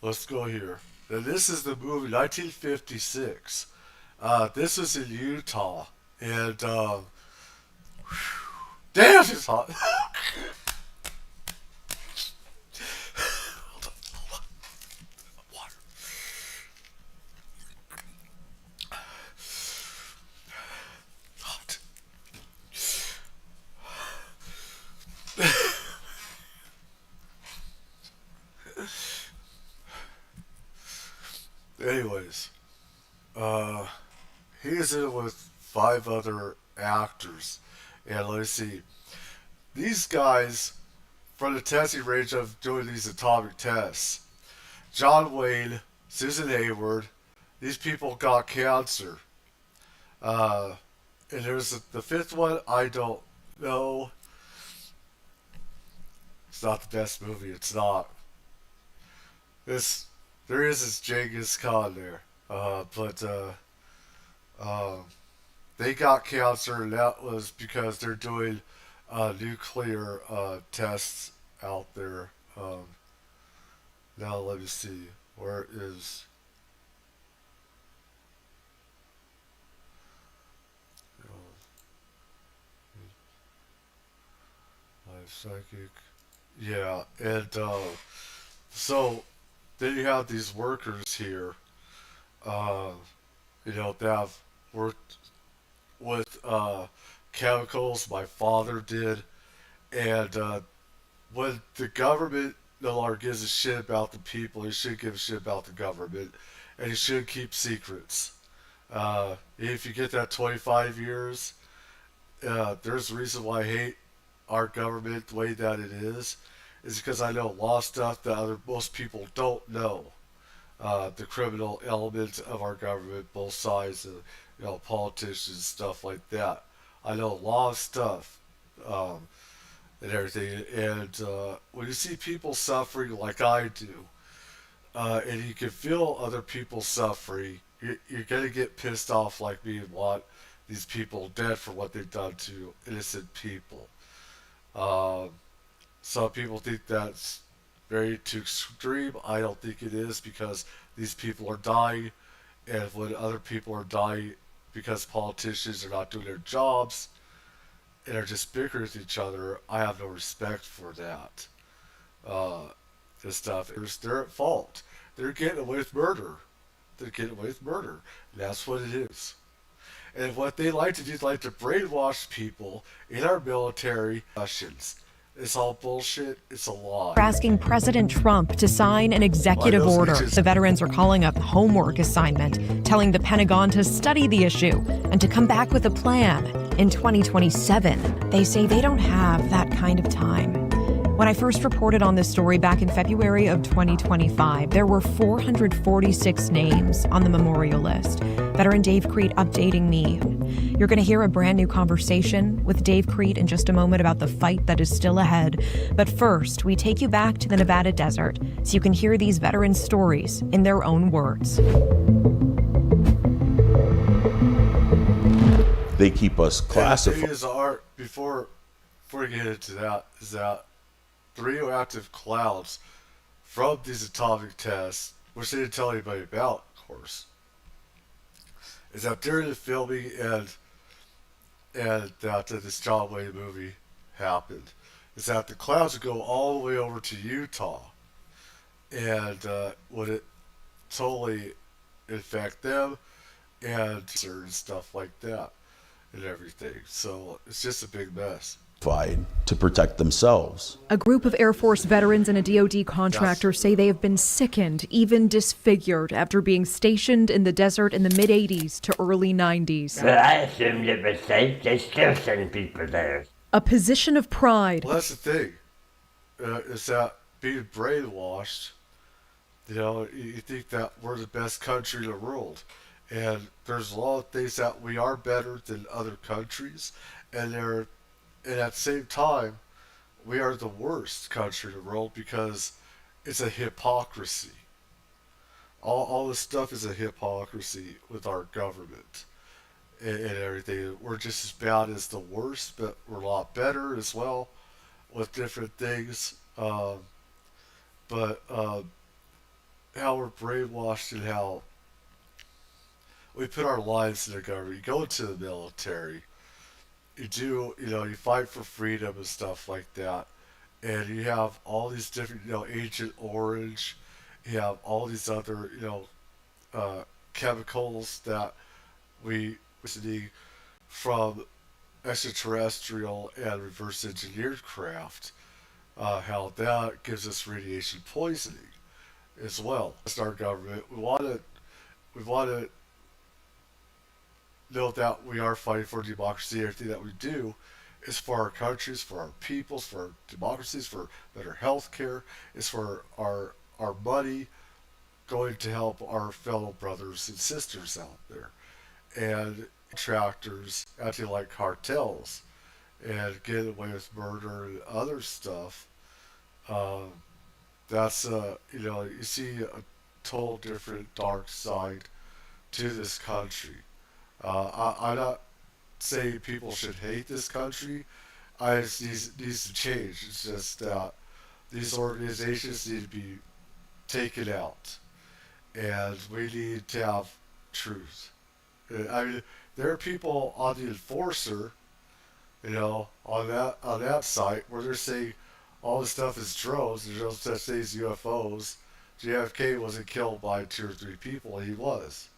Speaker 1: Let's go here. Now this is the movie 1956. This was in Utah, and damn, it's hot. Hold on. Water. Hot. Anyways, he's in with 5 other actors, and let's see, these guys from the testing range of doing these atomic tests, John Wayne, Susan Hayward, these people got cancer. And there's the 5th one, I don't know. It's not the best movie, it's not. There is this Genghis Khan there, but they got cancer, and that was because they're doing nuclear tests out there. Now let me see, where is? Life psychic, yeah, and so. then you have these workers here, uh, that have worked with chemicals. My father did, and when the government no longer gives a shit about the people, he should give a shit about the government, and he should keep secrets. If you get that 25 years, there's a reason why I hate our government the way that it is because I know a lot of stuff that most people don't know. The criminal element of our government, both sides, of, politicians, stuff like that. I know a lot of stuff and everything. And when you see people suffering like I do, and you can feel other people suffering, you're going to get pissed off like me and want these people dead for what they've done to innocent people. Um, some people think that's very too extreme. I don't think it is because these people are dying, and when other people are dying because politicians are not doing their jobs and are just bickering with each other, I have no respect for that. Uh, and stuff. They're at fault. They're getting away with murder. They're getting away with murder. And that's what it is. And what they like to do is like to brainwash people in our military Russians. It's all bullshit. It's a lie.
Speaker 4: We're asking President Trump to sign an executive order. The veterans are calling a homework assignment, telling the Pentagon to study the issue and to come back with a plan in 2027. They say they don't have that kind of time. When I first reported on this story back in February of 2025, there were 446 names on the memorial list. Veteran Dave Crete updating me. You're going to hear a brand new conversation with Dave Crete in just a moment about the fight that is still ahead. But first, we take you back to the Nevada desert so you can hear these veterans' stories in their own words.
Speaker 6: They keep us classified.
Speaker 1: The thing is, Art, before we get into that, is that the radioactive clouds from these atomic tests, which they didn't tell anybody about, of course, is that during the filming and that this John Wayne movie happened, is that the clouds would go all the way over to Utah, and would it totally infect them and stuff like that and everything. So it's just a big mess.
Speaker 6: To protect themselves.
Speaker 4: A group of Air Force veterans and a DoD contractor say they have been sickened, even disfigured, after being stationed in the desert in the mid-'80s to early 90s.
Speaker 7: Well, I assumed it was safe. They still send people there.
Speaker 4: A position of pride.
Speaker 1: Well, that's the thing. Is that being brainwashed, you think that we're the best country in the world. And there's a lot of things that we are better than other countries. And at the same time, we are the worst country in the world because it's a hypocrisy. All this stuff is a hypocrisy with our government and everything. We're just as bad as the worst, but we're a lot better as well with different things. But how we're brainwashed and how we put our lives in the government. You go into the military. You do, you fight for freedom and stuff like that. And you have all these different, Agent Orange. You have all these other, chemicals that we see from extraterrestrial and reverse engineered craft. How that gives us radiation poisoning as well. That's our government. We want to know that we are fighting for democracy. Everything that we do is for our countries, for our peoples, for our democracies, for better health care. It's for our money going to help our fellow brothers and sisters out there. And contractors acting like cartels and getting away with murder and other stuff. That's, you see a total different dark side to this country. I'm not saying people should hate this country. It needs to change. It's just that these organizations need to be taken out, and we need to have truth. I mean, there are people on the Enforcer, on that site where they're saying all this stuff is drones. There's no such thing as UFOs. JFK wasn't killed by 2 or 3 people. He was.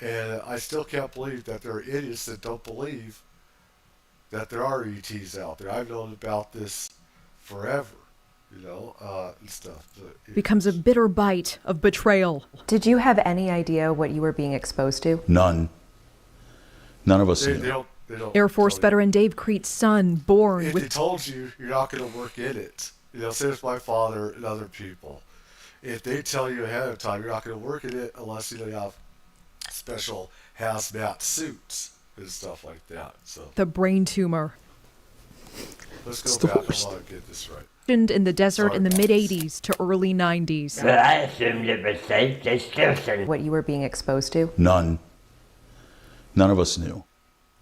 Speaker 1: And I still can't believe that there are idiots that don't believe that there are ETs out there. I've known about this forever, and stuff. But
Speaker 4: Becomes a bitter bite of betrayal.
Speaker 8: Did you have any idea what you were being exposed to?
Speaker 6: None. None of us
Speaker 1: they
Speaker 6: knew.
Speaker 1: don't
Speaker 4: Air Force
Speaker 1: tell you.
Speaker 4: veteran Dave Creet's son, born
Speaker 1: If
Speaker 4: with
Speaker 1: they told you, you're not going to work in it. Same as my father and other people. If they tell you ahead of time, you're not going to work in it unless you have special hazmat suits and stuff like that. So
Speaker 4: the brain tumor.
Speaker 1: let's
Speaker 5: It's
Speaker 1: go
Speaker 5: the
Speaker 1: back.
Speaker 5: worst.
Speaker 1: I want to get this right.
Speaker 4: In the desert
Speaker 1: Sorry
Speaker 4: in the
Speaker 1: about
Speaker 4: mid
Speaker 1: this.
Speaker 4: 80s to early 90s.
Speaker 7: But I assumed it was safe to still send
Speaker 8: What you were being exposed to?
Speaker 6: None. None of us knew.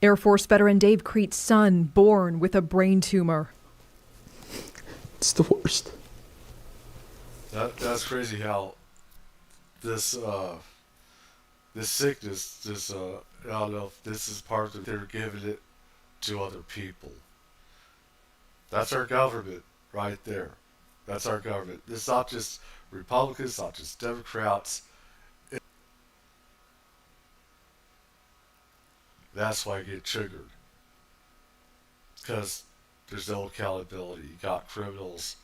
Speaker 4: Air Force veteran Dave Creet's son, born with a brain tumor.
Speaker 5: It's the worst.
Speaker 1: That's crazy how this sickness, I don't know if this is part of they're giving it to other people. That's our government right there. That's our government. It's not just Republicans, it's not just Democrats. That's why I get triggered. Because there's no accountability. You got criminals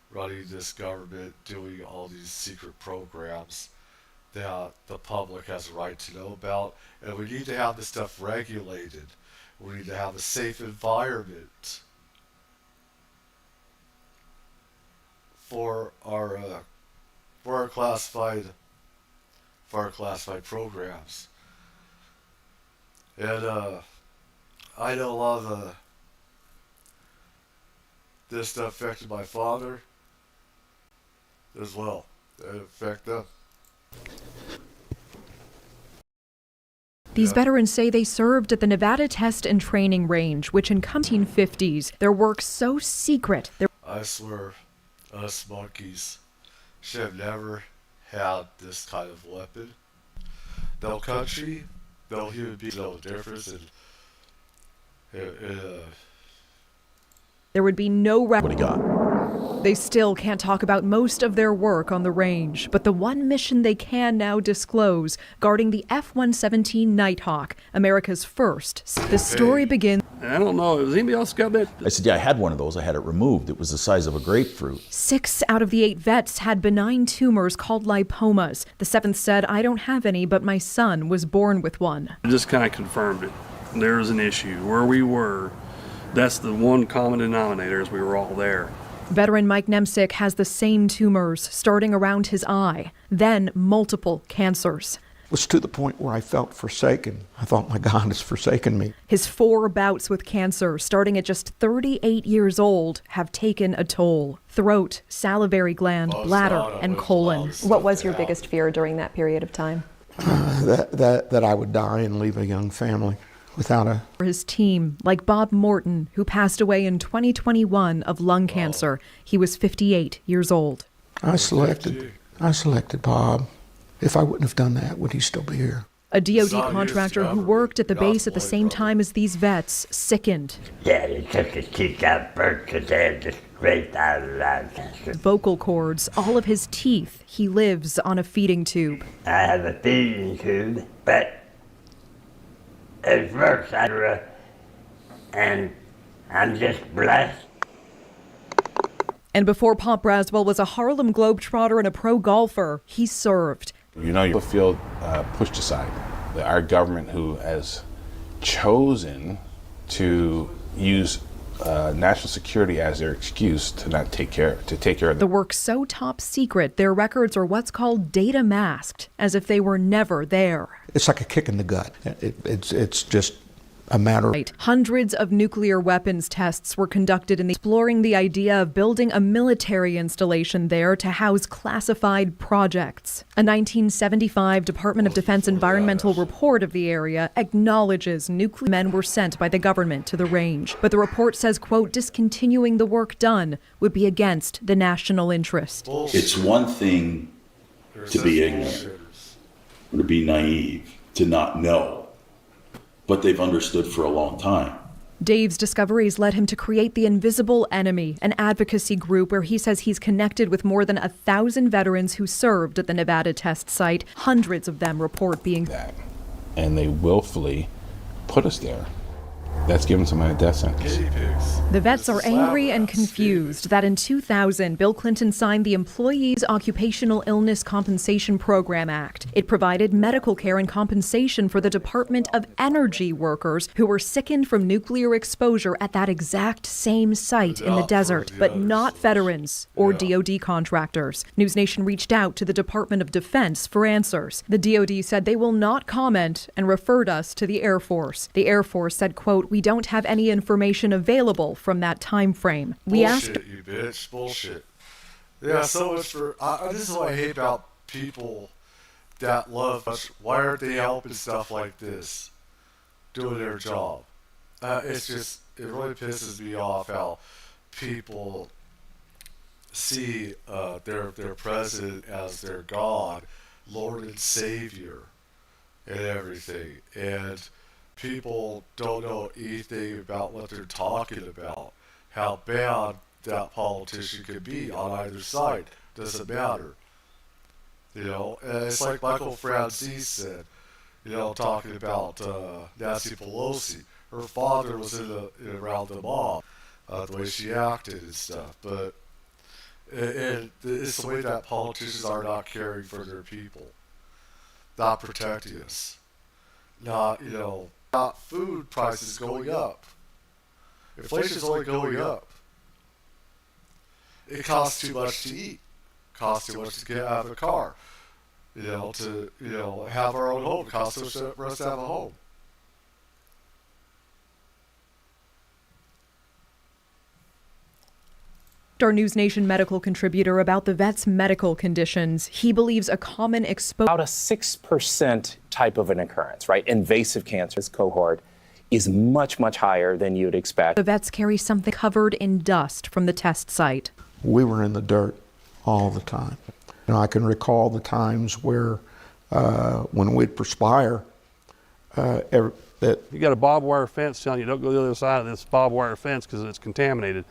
Speaker 1: running this government, doing all these secret programs that the public has a right to know about. And we need to have this stuff regulated. We need to have a safe environment for our classified programs. And I know a lot of this stuff affected my father as well. It affected them.
Speaker 4: These veterans say they served at the Nevada Test and Training Range, which in the 1950s, their work so secret.
Speaker 1: I swear, us monkeys should have never had this kind of weapon. No country, no human being know the difference.
Speaker 4: There would be no
Speaker 6: What he got?
Speaker 4: They still can't talk about most of their work on the range, but the one mission they can now disclose, guarding the F-117 Nighthawk, America's first. The story begins.
Speaker 9: I don't know. Has anybody else got that?
Speaker 6: I said, yeah, I had one of those. I had it removed. It was the size of a grapefruit.
Speaker 4: 6 out of the 8 vets had benign tumors called lipomas. The 7th said, I don't have any, but my son was born with one.
Speaker 9: It just kind of confirmed it. There was an issue. Where we were, that's the one common denominator is we were all there.
Speaker 4: Veteran Mike Nemsick has the same tumors starting around his eye, then multiple cancers.
Speaker 5: It was to the point where I felt forsaken. I thought, my God has forsaken me.
Speaker 4: His 4 bouts with cancer, starting at just 38 years old, have taken a toll. Throat, salivary gland, bladder, and colon.
Speaker 8: What was your biggest fear during that period of time?
Speaker 5: That I would die and leave a young family without a...
Speaker 4: For his team, like Bob Morton, who passed away in 2021 of lung cancer. He was 58 years old.
Speaker 5: I selected Bob. If I wouldn't have done that, would he still be here?
Speaker 4: A DoD contractor who worked at the base at the same time as these vets sickened.
Speaker 7: Yeah, they took his teeth out first because they had to scrape out a lot of cancer.
Speaker 4: Vocal cords, all of his teeth. He lives on a feeding tube.
Speaker 7: I have a feeding tube, but it works, and I'm just blessed.
Speaker 4: And before Pop Braswell was a Harlem Globetrotter and a pro golfer, he served.
Speaker 10: You feel pushed aside. Our government, who has chosen to use national security as their excuse to not take care of
Speaker 4: the work so top secret, their records are what's called data masked, as if they were never there.
Speaker 5: It's like a kick in the gut. It's just a matter of...
Speaker 4: Hundreds of nuclear weapons tests were conducted exploring the idea of building a military installation there to house classified projects. A 1975 Department of Defense environmental report of the area acknowledges nuclear men were sent by the government to the range. But the report says, quote, discontinuing the work done would be against the national interest.
Speaker 6: It's one thing to be ignorant, or to be naive, to not know. But they've understood for a long time.
Speaker 4: Dave's discoveries led him to create the Invisible Enemy, an advocacy group where he says he's connected with more than 1,000 veterans who served at the Nevada test site. Hundreds of them report being
Speaker 10: that, and they willfully put us there. That's given somebody a death sentence.
Speaker 4: The vets are angry and confused that in 2000, Bill Clinton signed the Employees Occupational Illness Compensation Program Act. It provided medical care and compensation for the Department of Energy workers who were sickened from nuclear exposure at that exact same site in the desert, but not veterans or DoD contractors. News Nation reached out to the Department of Defense for answers. The DoD said they will not comment and referred us to the Air Force. The Air Force said, quote, "We don't have any information available from that time frame." We asked,
Speaker 1: you bitch, bullshit. Yeah, so much for. This is what I hate about people that love. Why aren't they helping stuff like this, doing their job? It's just, it really pisses me off how people see their president as their God, Lord and Savior, and everything, and people don't know anything about what they're talking about, how bad that politician could be on either side. Doesn't matter. You know, and it's like Michael Franzese said, you know, talking about Nancy Pelosi. Her father was around the mob, the way she acted and stuff. But it's the way that politicians are not caring for their people, not protecting us, not, you know, not food prices going up. Inflation's only going up. It costs too much to eat. Costs too much to get out of a car. You know, to, you know, have our own home. It costs too much for us to have a home.
Speaker 4: our News Nation medical contributor about the vet's medical conditions. He believes a common exposure.
Speaker 11: About a 6% type of an occurrence, right? Invasive cancer, this cohort is much, much higher than you'd expect.
Speaker 4: The vets carry something covered in dust from the test site.
Speaker 5: We were in the dirt all the time. You know, I can recall the times where when we'd perspire,
Speaker 9: you got a barbed wire fence telling you don't go to the other side of this barbed wire fence because it's contaminated.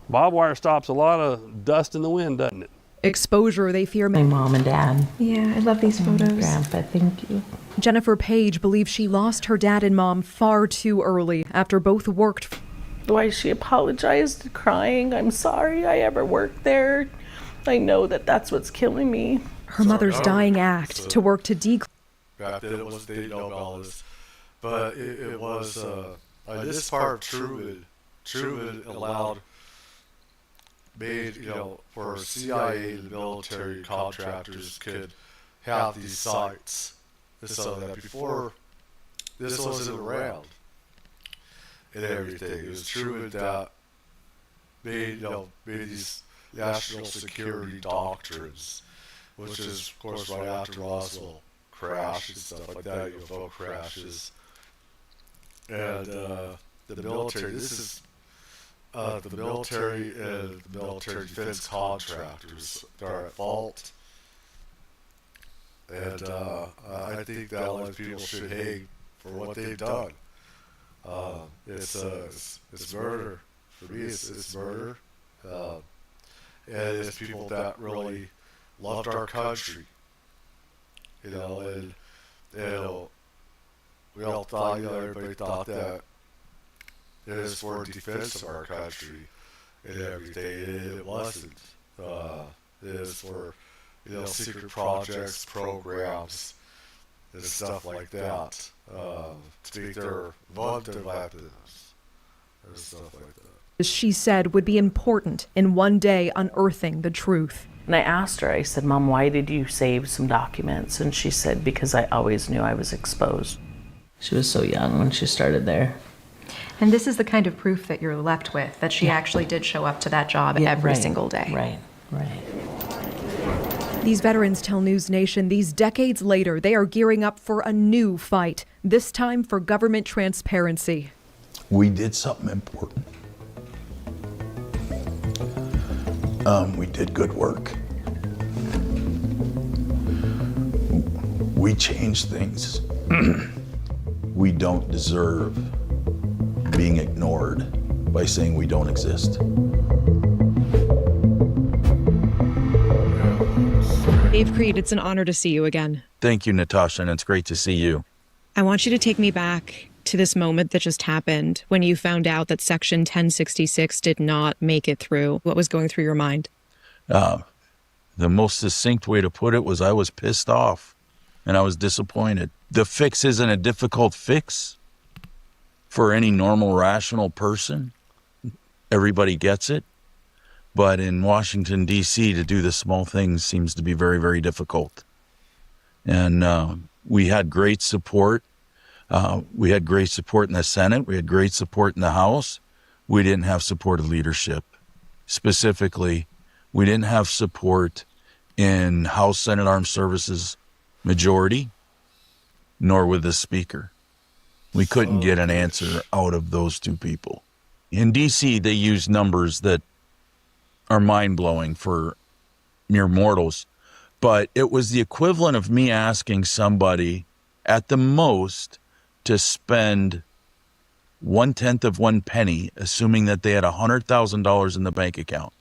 Speaker 9: Barbed wire stops a lot of dust in the wind, doesn't it?
Speaker 4: Exposure they fear.
Speaker 12: My mom and dad.
Speaker 8: Yeah, I love these photos.
Speaker 12: Grandpa, thank you.
Speaker 4: Jennifer Page believes she lost her dad and mom far too early after both worked.
Speaker 12: Why she apologized, crying, "I'm sorry I ever worked there. I know that that's what's killing me."
Speaker 4: Her mother's dying act to work to declassify.
Speaker 1: Back then it was, they didn't know about all this, but it was this part of Truman made, you know, for CIA and military contractors could have these sites, so that before this wasn't around and everything. It was Truman that made these national security doctrines, which is, of course, right after Roswell crash and stuff like that, UFO crashes. And the military, this is the military and the military defense contractors that are at fault. And I think that a lot of people should hang for what they've done. It's murder. For me, it's murder. And it's people that really loved our country. You know, and we all thought, everybody thought that it is for defense of our country and everything. It wasn't. It is for, secret projects, programs, and stuff like that. To make their vaunted weapons and stuff like that.
Speaker 4: She said would be important in one day unearthing the truth.
Speaker 12: And I asked her, I said, "Mom, why did you save some documents?" And she said, "Because I always knew I was exposed." She was so young when she started there.
Speaker 8: And this is the kind of proof that you're left with, that she actually did show up to that job every single day.
Speaker 12: Right.
Speaker 4: These veterans tell News Nation these decades later, they are gearing up for a new fight, this time for government transparency.
Speaker 6: We did something important. We did good work. We changed things. We don't deserve being ignored by saying we don't exist.
Speaker 4: Dave Creed, it's an honor to see you again.
Speaker 6: Thank you, Natasha, and it's great to see you.
Speaker 4: I want you to take me back to this moment that just happened when you found out that Section 1066 did not make it through. What was going through your mind?
Speaker 6: The most succinct way to put it was I was pissed off and I was disappointed. The fix isn't a difficult fix for any normal, rational person. Everybody gets it. But in Washington, D.C., to do the small things seems to be very, very difficult. And we had great support. We had great support in the Senate. We had great support in the House. We didn't have support of leadership. Specifically, we didn't have support in House Senate Armed Services majority, nor with the Speaker. We couldn't get an answer out of those two people. In D.C., they use numbers that are mind-blowing for mere mortals. But it was the equivalent of me asking somebody at the most to spend 1/10 of 1 penny, assuming that they had $100,000 in the bank account.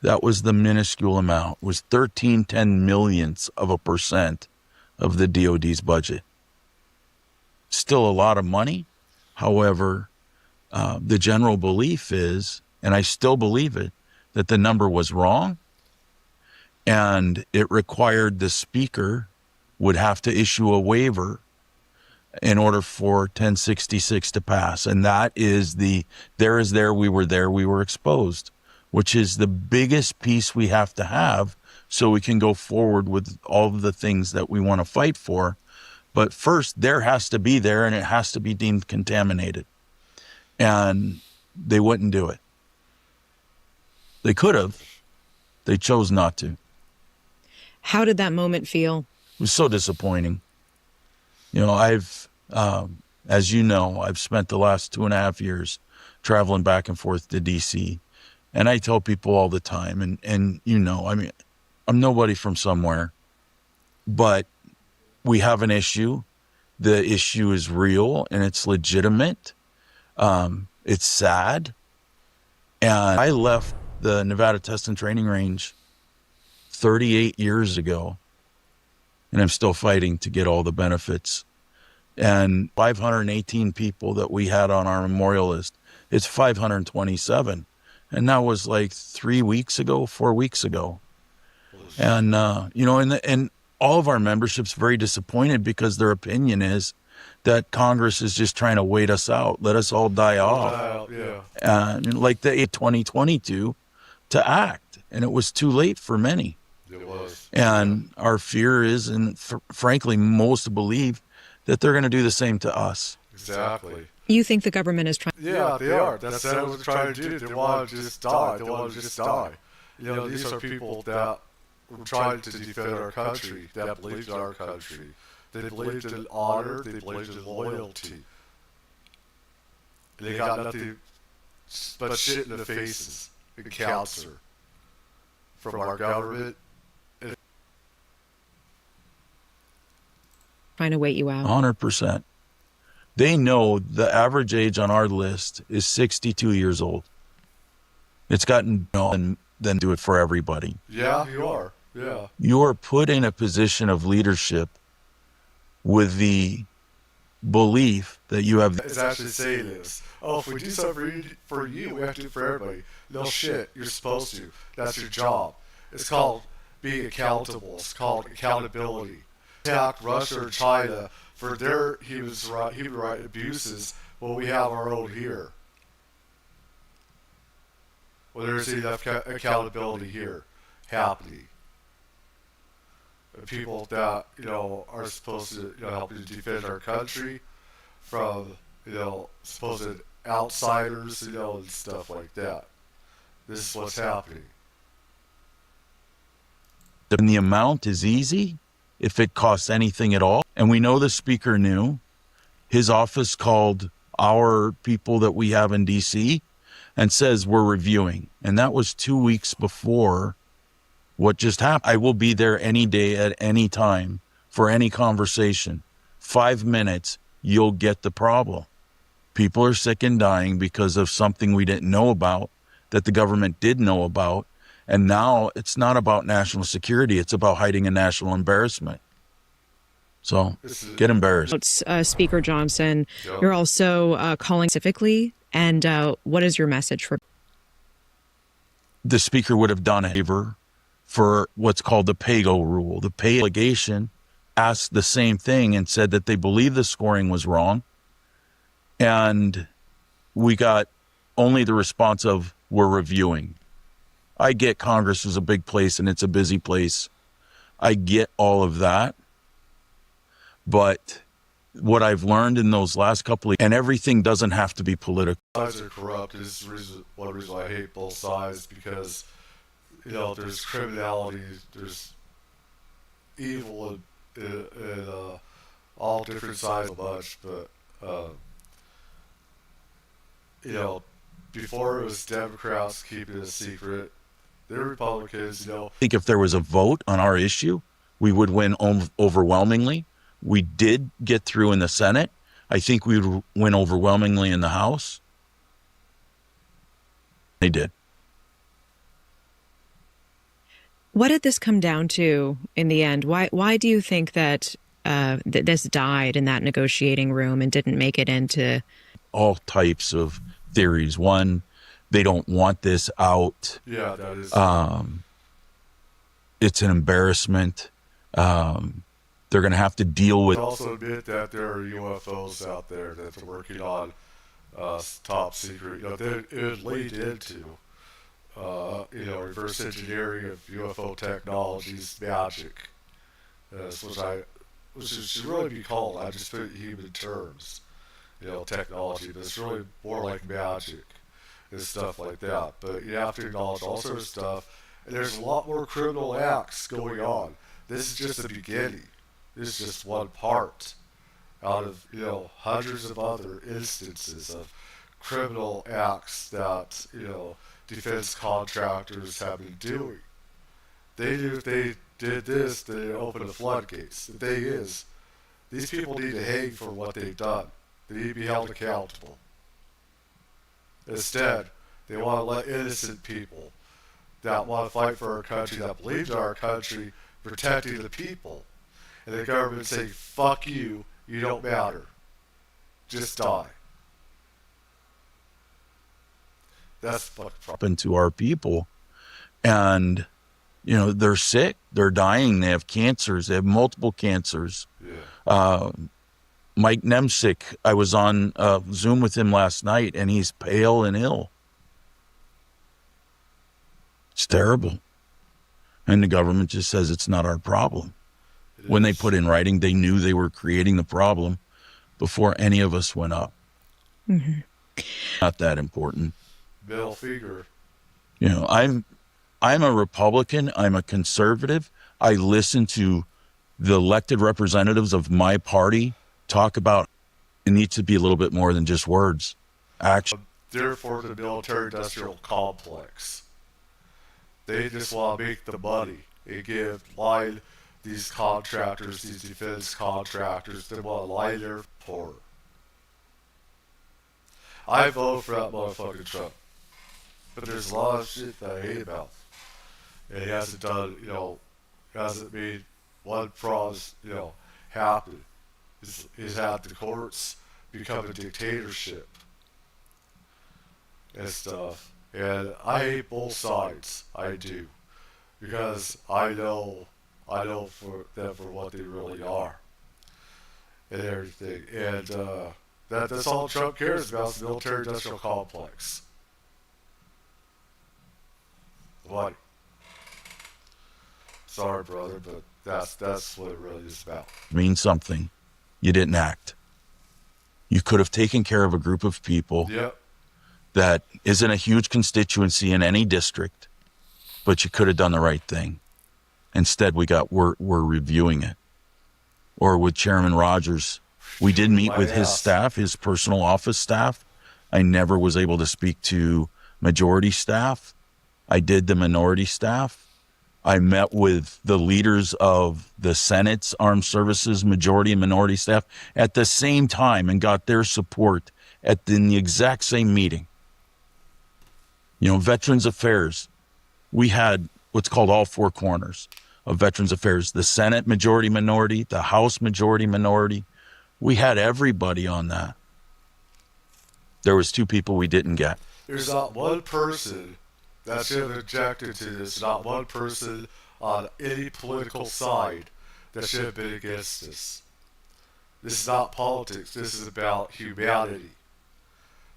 Speaker 6: That was the minuscule amount. It was 13 millionths of a percent of the DOD's budget. Still a lot of money. However, the general belief is, and I still believe it, that the number was wrong, and it required the Speaker would have to issue a waiver in order for 1066 to pass. And that is we were exposed, which is the biggest piece we have to have so we can go forward with all of the things that we want to fight for. But first, there has to be there, and it has to be deemed contaminated. And they wouldn't do it. They could have. They chose not to.
Speaker 4: How did that moment feel?
Speaker 6: It was so disappointing. You know, as you know, I've spent the last 2.5 years traveling back and forth to D.C. And I tell people all the time, and you know, I mean, I'm nobody from somewhere, but we have an issue. The issue is real and it's legitimate. It's sad. And I left the Nevada Test and Training Range 38 years ago, and I'm still fighting to get all the benefits. And 518 people that we had on our memorial list, it's 527. And that was like 4 weeks ago. And, you know, and all of our membership's very disappointed because their opinion is that Congress is just trying to wait us out, let us all die off. Like the 2022 to act. And it was too late for many.
Speaker 1: It was.
Speaker 6: And our fear is, and frankly, most believe that they're going to do the same to us.
Speaker 1: Exactly.
Speaker 4: You think the government is trying?
Speaker 1: Yeah, they are. That's what they're trying to do. They want to just die. They want to just die. You know, these are people that were trying to defend our country, that believed in our country. They believed in honor. They believed in loyalty. And they got nothing but shit in the faces and cancer from our government.
Speaker 4: Trying to wait you out.
Speaker 6: 100%. They know the average age on our list is 62 years old. It's gotten, and then do it for everybody.
Speaker 1: Yeah, you are. Yeah.
Speaker 6: You're put in a position of leadership with the belief that you have.
Speaker 1: It's actually saying this. Oh, if we do something for you, we have to do it for everybody. No shit, you're supposed to. That's your job. It's called being accountable. It's called accountability. Attack Russia or China for their human right abuses when we have our own here. Well, there's enough accountability here happening. People that, you know, are supposed to, you know, help to defend our country from, you know, supposed outsiders, you know, and stuff like that. This is what's happening.
Speaker 6: And the amount is easy if it costs anything at all. And we know the Speaker knew. His office called our people that we have in D.C. and says we're reviewing. And that was 2 weeks before what just happened. I will be there any day at any time for any conversation. 5 minutes, you'll get the problem. People are sick and dying because of something we didn't know about, that the government did know about. And now it's not about national security. It's about hiding a national embarrassment. So get embarrassed.
Speaker 4: Speaker Johnson, you're also calling specifically. And what is your message for?
Speaker 6: The speaker would have done a favor for what's called the PAYGO rule. The pay delegation asked the same thing and said that they believe the scoring was wrong. And we got only the response of, we're reviewing. I get Congress is a big place and it's a busy place. I get all of that. But what I've learned in those last couple of, and everything doesn't have to be political.
Speaker 1: Sides are corrupt is one reason I hate both sides, because, you know, there's criminality, there's evil in all different sides of much, but, you know, before it was Democrats keeping it a secret, they're Republicans, you know.
Speaker 6: I think if there was a vote on our issue, we would win overwhelmingly. We did get through in the Senate. I think we would win overwhelmingly in the House. They did.
Speaker 4: What did this come down to in the end? Why do you think that this died in that negotiating room and didn't make it into?
Speaker 6: All types of theories. One, they don't want this out.
Speaker 1: Yeah, that is.
Speaker 6: It's an embarrassment. They're going to have to deal with.
Speaker 1: I also admit that there are UFOs out there that they're working on top secret. You know, it lead into, you know, reverse engineering of UFO technologies, magic, which should really be called. I just put it in human terms, you know, technology, but it's really more like magic and stuff like that. But you have to acknowledge all sorts of stuff, and there's a lot more criminal acts going on. This is just the beginning. This is just one part out of, you know, hundreds of other instances of criminal acts that, you know, defense contractors have been doing. They knew if they did this, they opened the floodgates. The thing is, these people need to hang for what they've done. They need to be held accountable. Instead, they want to let innocent people that want to fight for our country, that believe in our country, protecting the people, and the government saying, fuck you, you don't matter. Just die. That's fucking
Speaker 6: problem to our people. And, you know, they're sick, they're dying, they have cancers, they have multiple cancers.
Speaker 1: Yeah.
Speaker 6: Mike Nemsick, I was on Zoom with him last night, and he's pale and ill. It's terrible. And the government just says it's not our problem. When they put in writing, they knew they were creating the problem before any of us went up.
Speaker 4: Mm-hmm.
Speaker 6: Not that important.
Speaker 1: Middle finger.
Speaker 6: You know, I'm a Republican. I'm a conservative. I listen to the elected representatives of my party talk about it needs to be a little bit more than just words. Action.
Speaker 1: Therefore, the military-industrial complex. They just want to make the money and give line these contractors, these defense contractors, they want to line their poor. I vote for that motherfucking Trump. But there's a lot of shit that I hate about. And he hasn't done, you know, hasn't made one promise, you know, happen. He's had the courts become a dictatorship and stuff. And I hate both sides. I do. Because I know for them for what they really are. And everything. And that's all Trump cares about, is the military-industrial complex. What? Sorry, brother, but that's what it really is about.
Speaker 6: Means something. You didn't act. You could have taken care of a group of people that isn't a huge constituency in any district, but you could have done the right thing. Instead, we're reviewing it. Or with Chairman Rogers, we did meet with his staff, his personal office staff. I never was able to speak to majority staff. I did the minority staff. I met with the leaders of the Senate's Armed Services majority and minority staff at the same time and got their support in the exact same meeting. You know, Veterans Affairs, we had what's called all four corners of Veterans Affairs, the Senate majority minority, the House majority minority. We had everybody on that. There was 2 people we didn't get.
Speaker 1: There's not one person that should have objected to this, not one person on any political side that should have been against this. This is not politics. This is about humanity.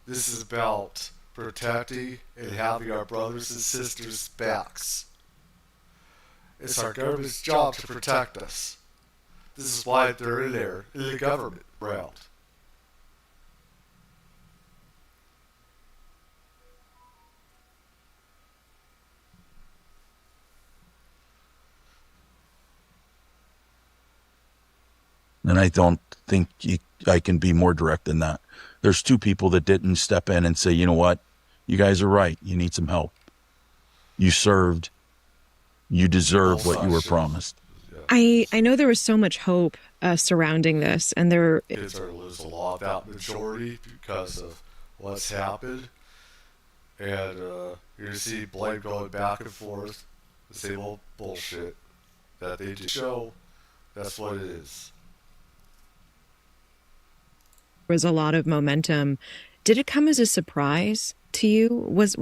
Speaker 1: This is about protecting and having our brothers and sisters' backs. It's our government's job to protect us. This is why they're in there, in the government round.
Speaker 6: And I don't think I can be more direct than that. There's 2 people that didn't step in and say, you know what, you guys are right. You need some help. You served. You deserve what you were promised.
Speaker 4: I know there was so much hope surrounding this, and there...
Speaker 1: Kids are losing a lot of that majority because of what's happened. And you're going to see blame going back and forth. The same old bullshit that they just show. That's what it is.
Speaker 4: Was a lot of momentum. Did it come as a surprise to you? Was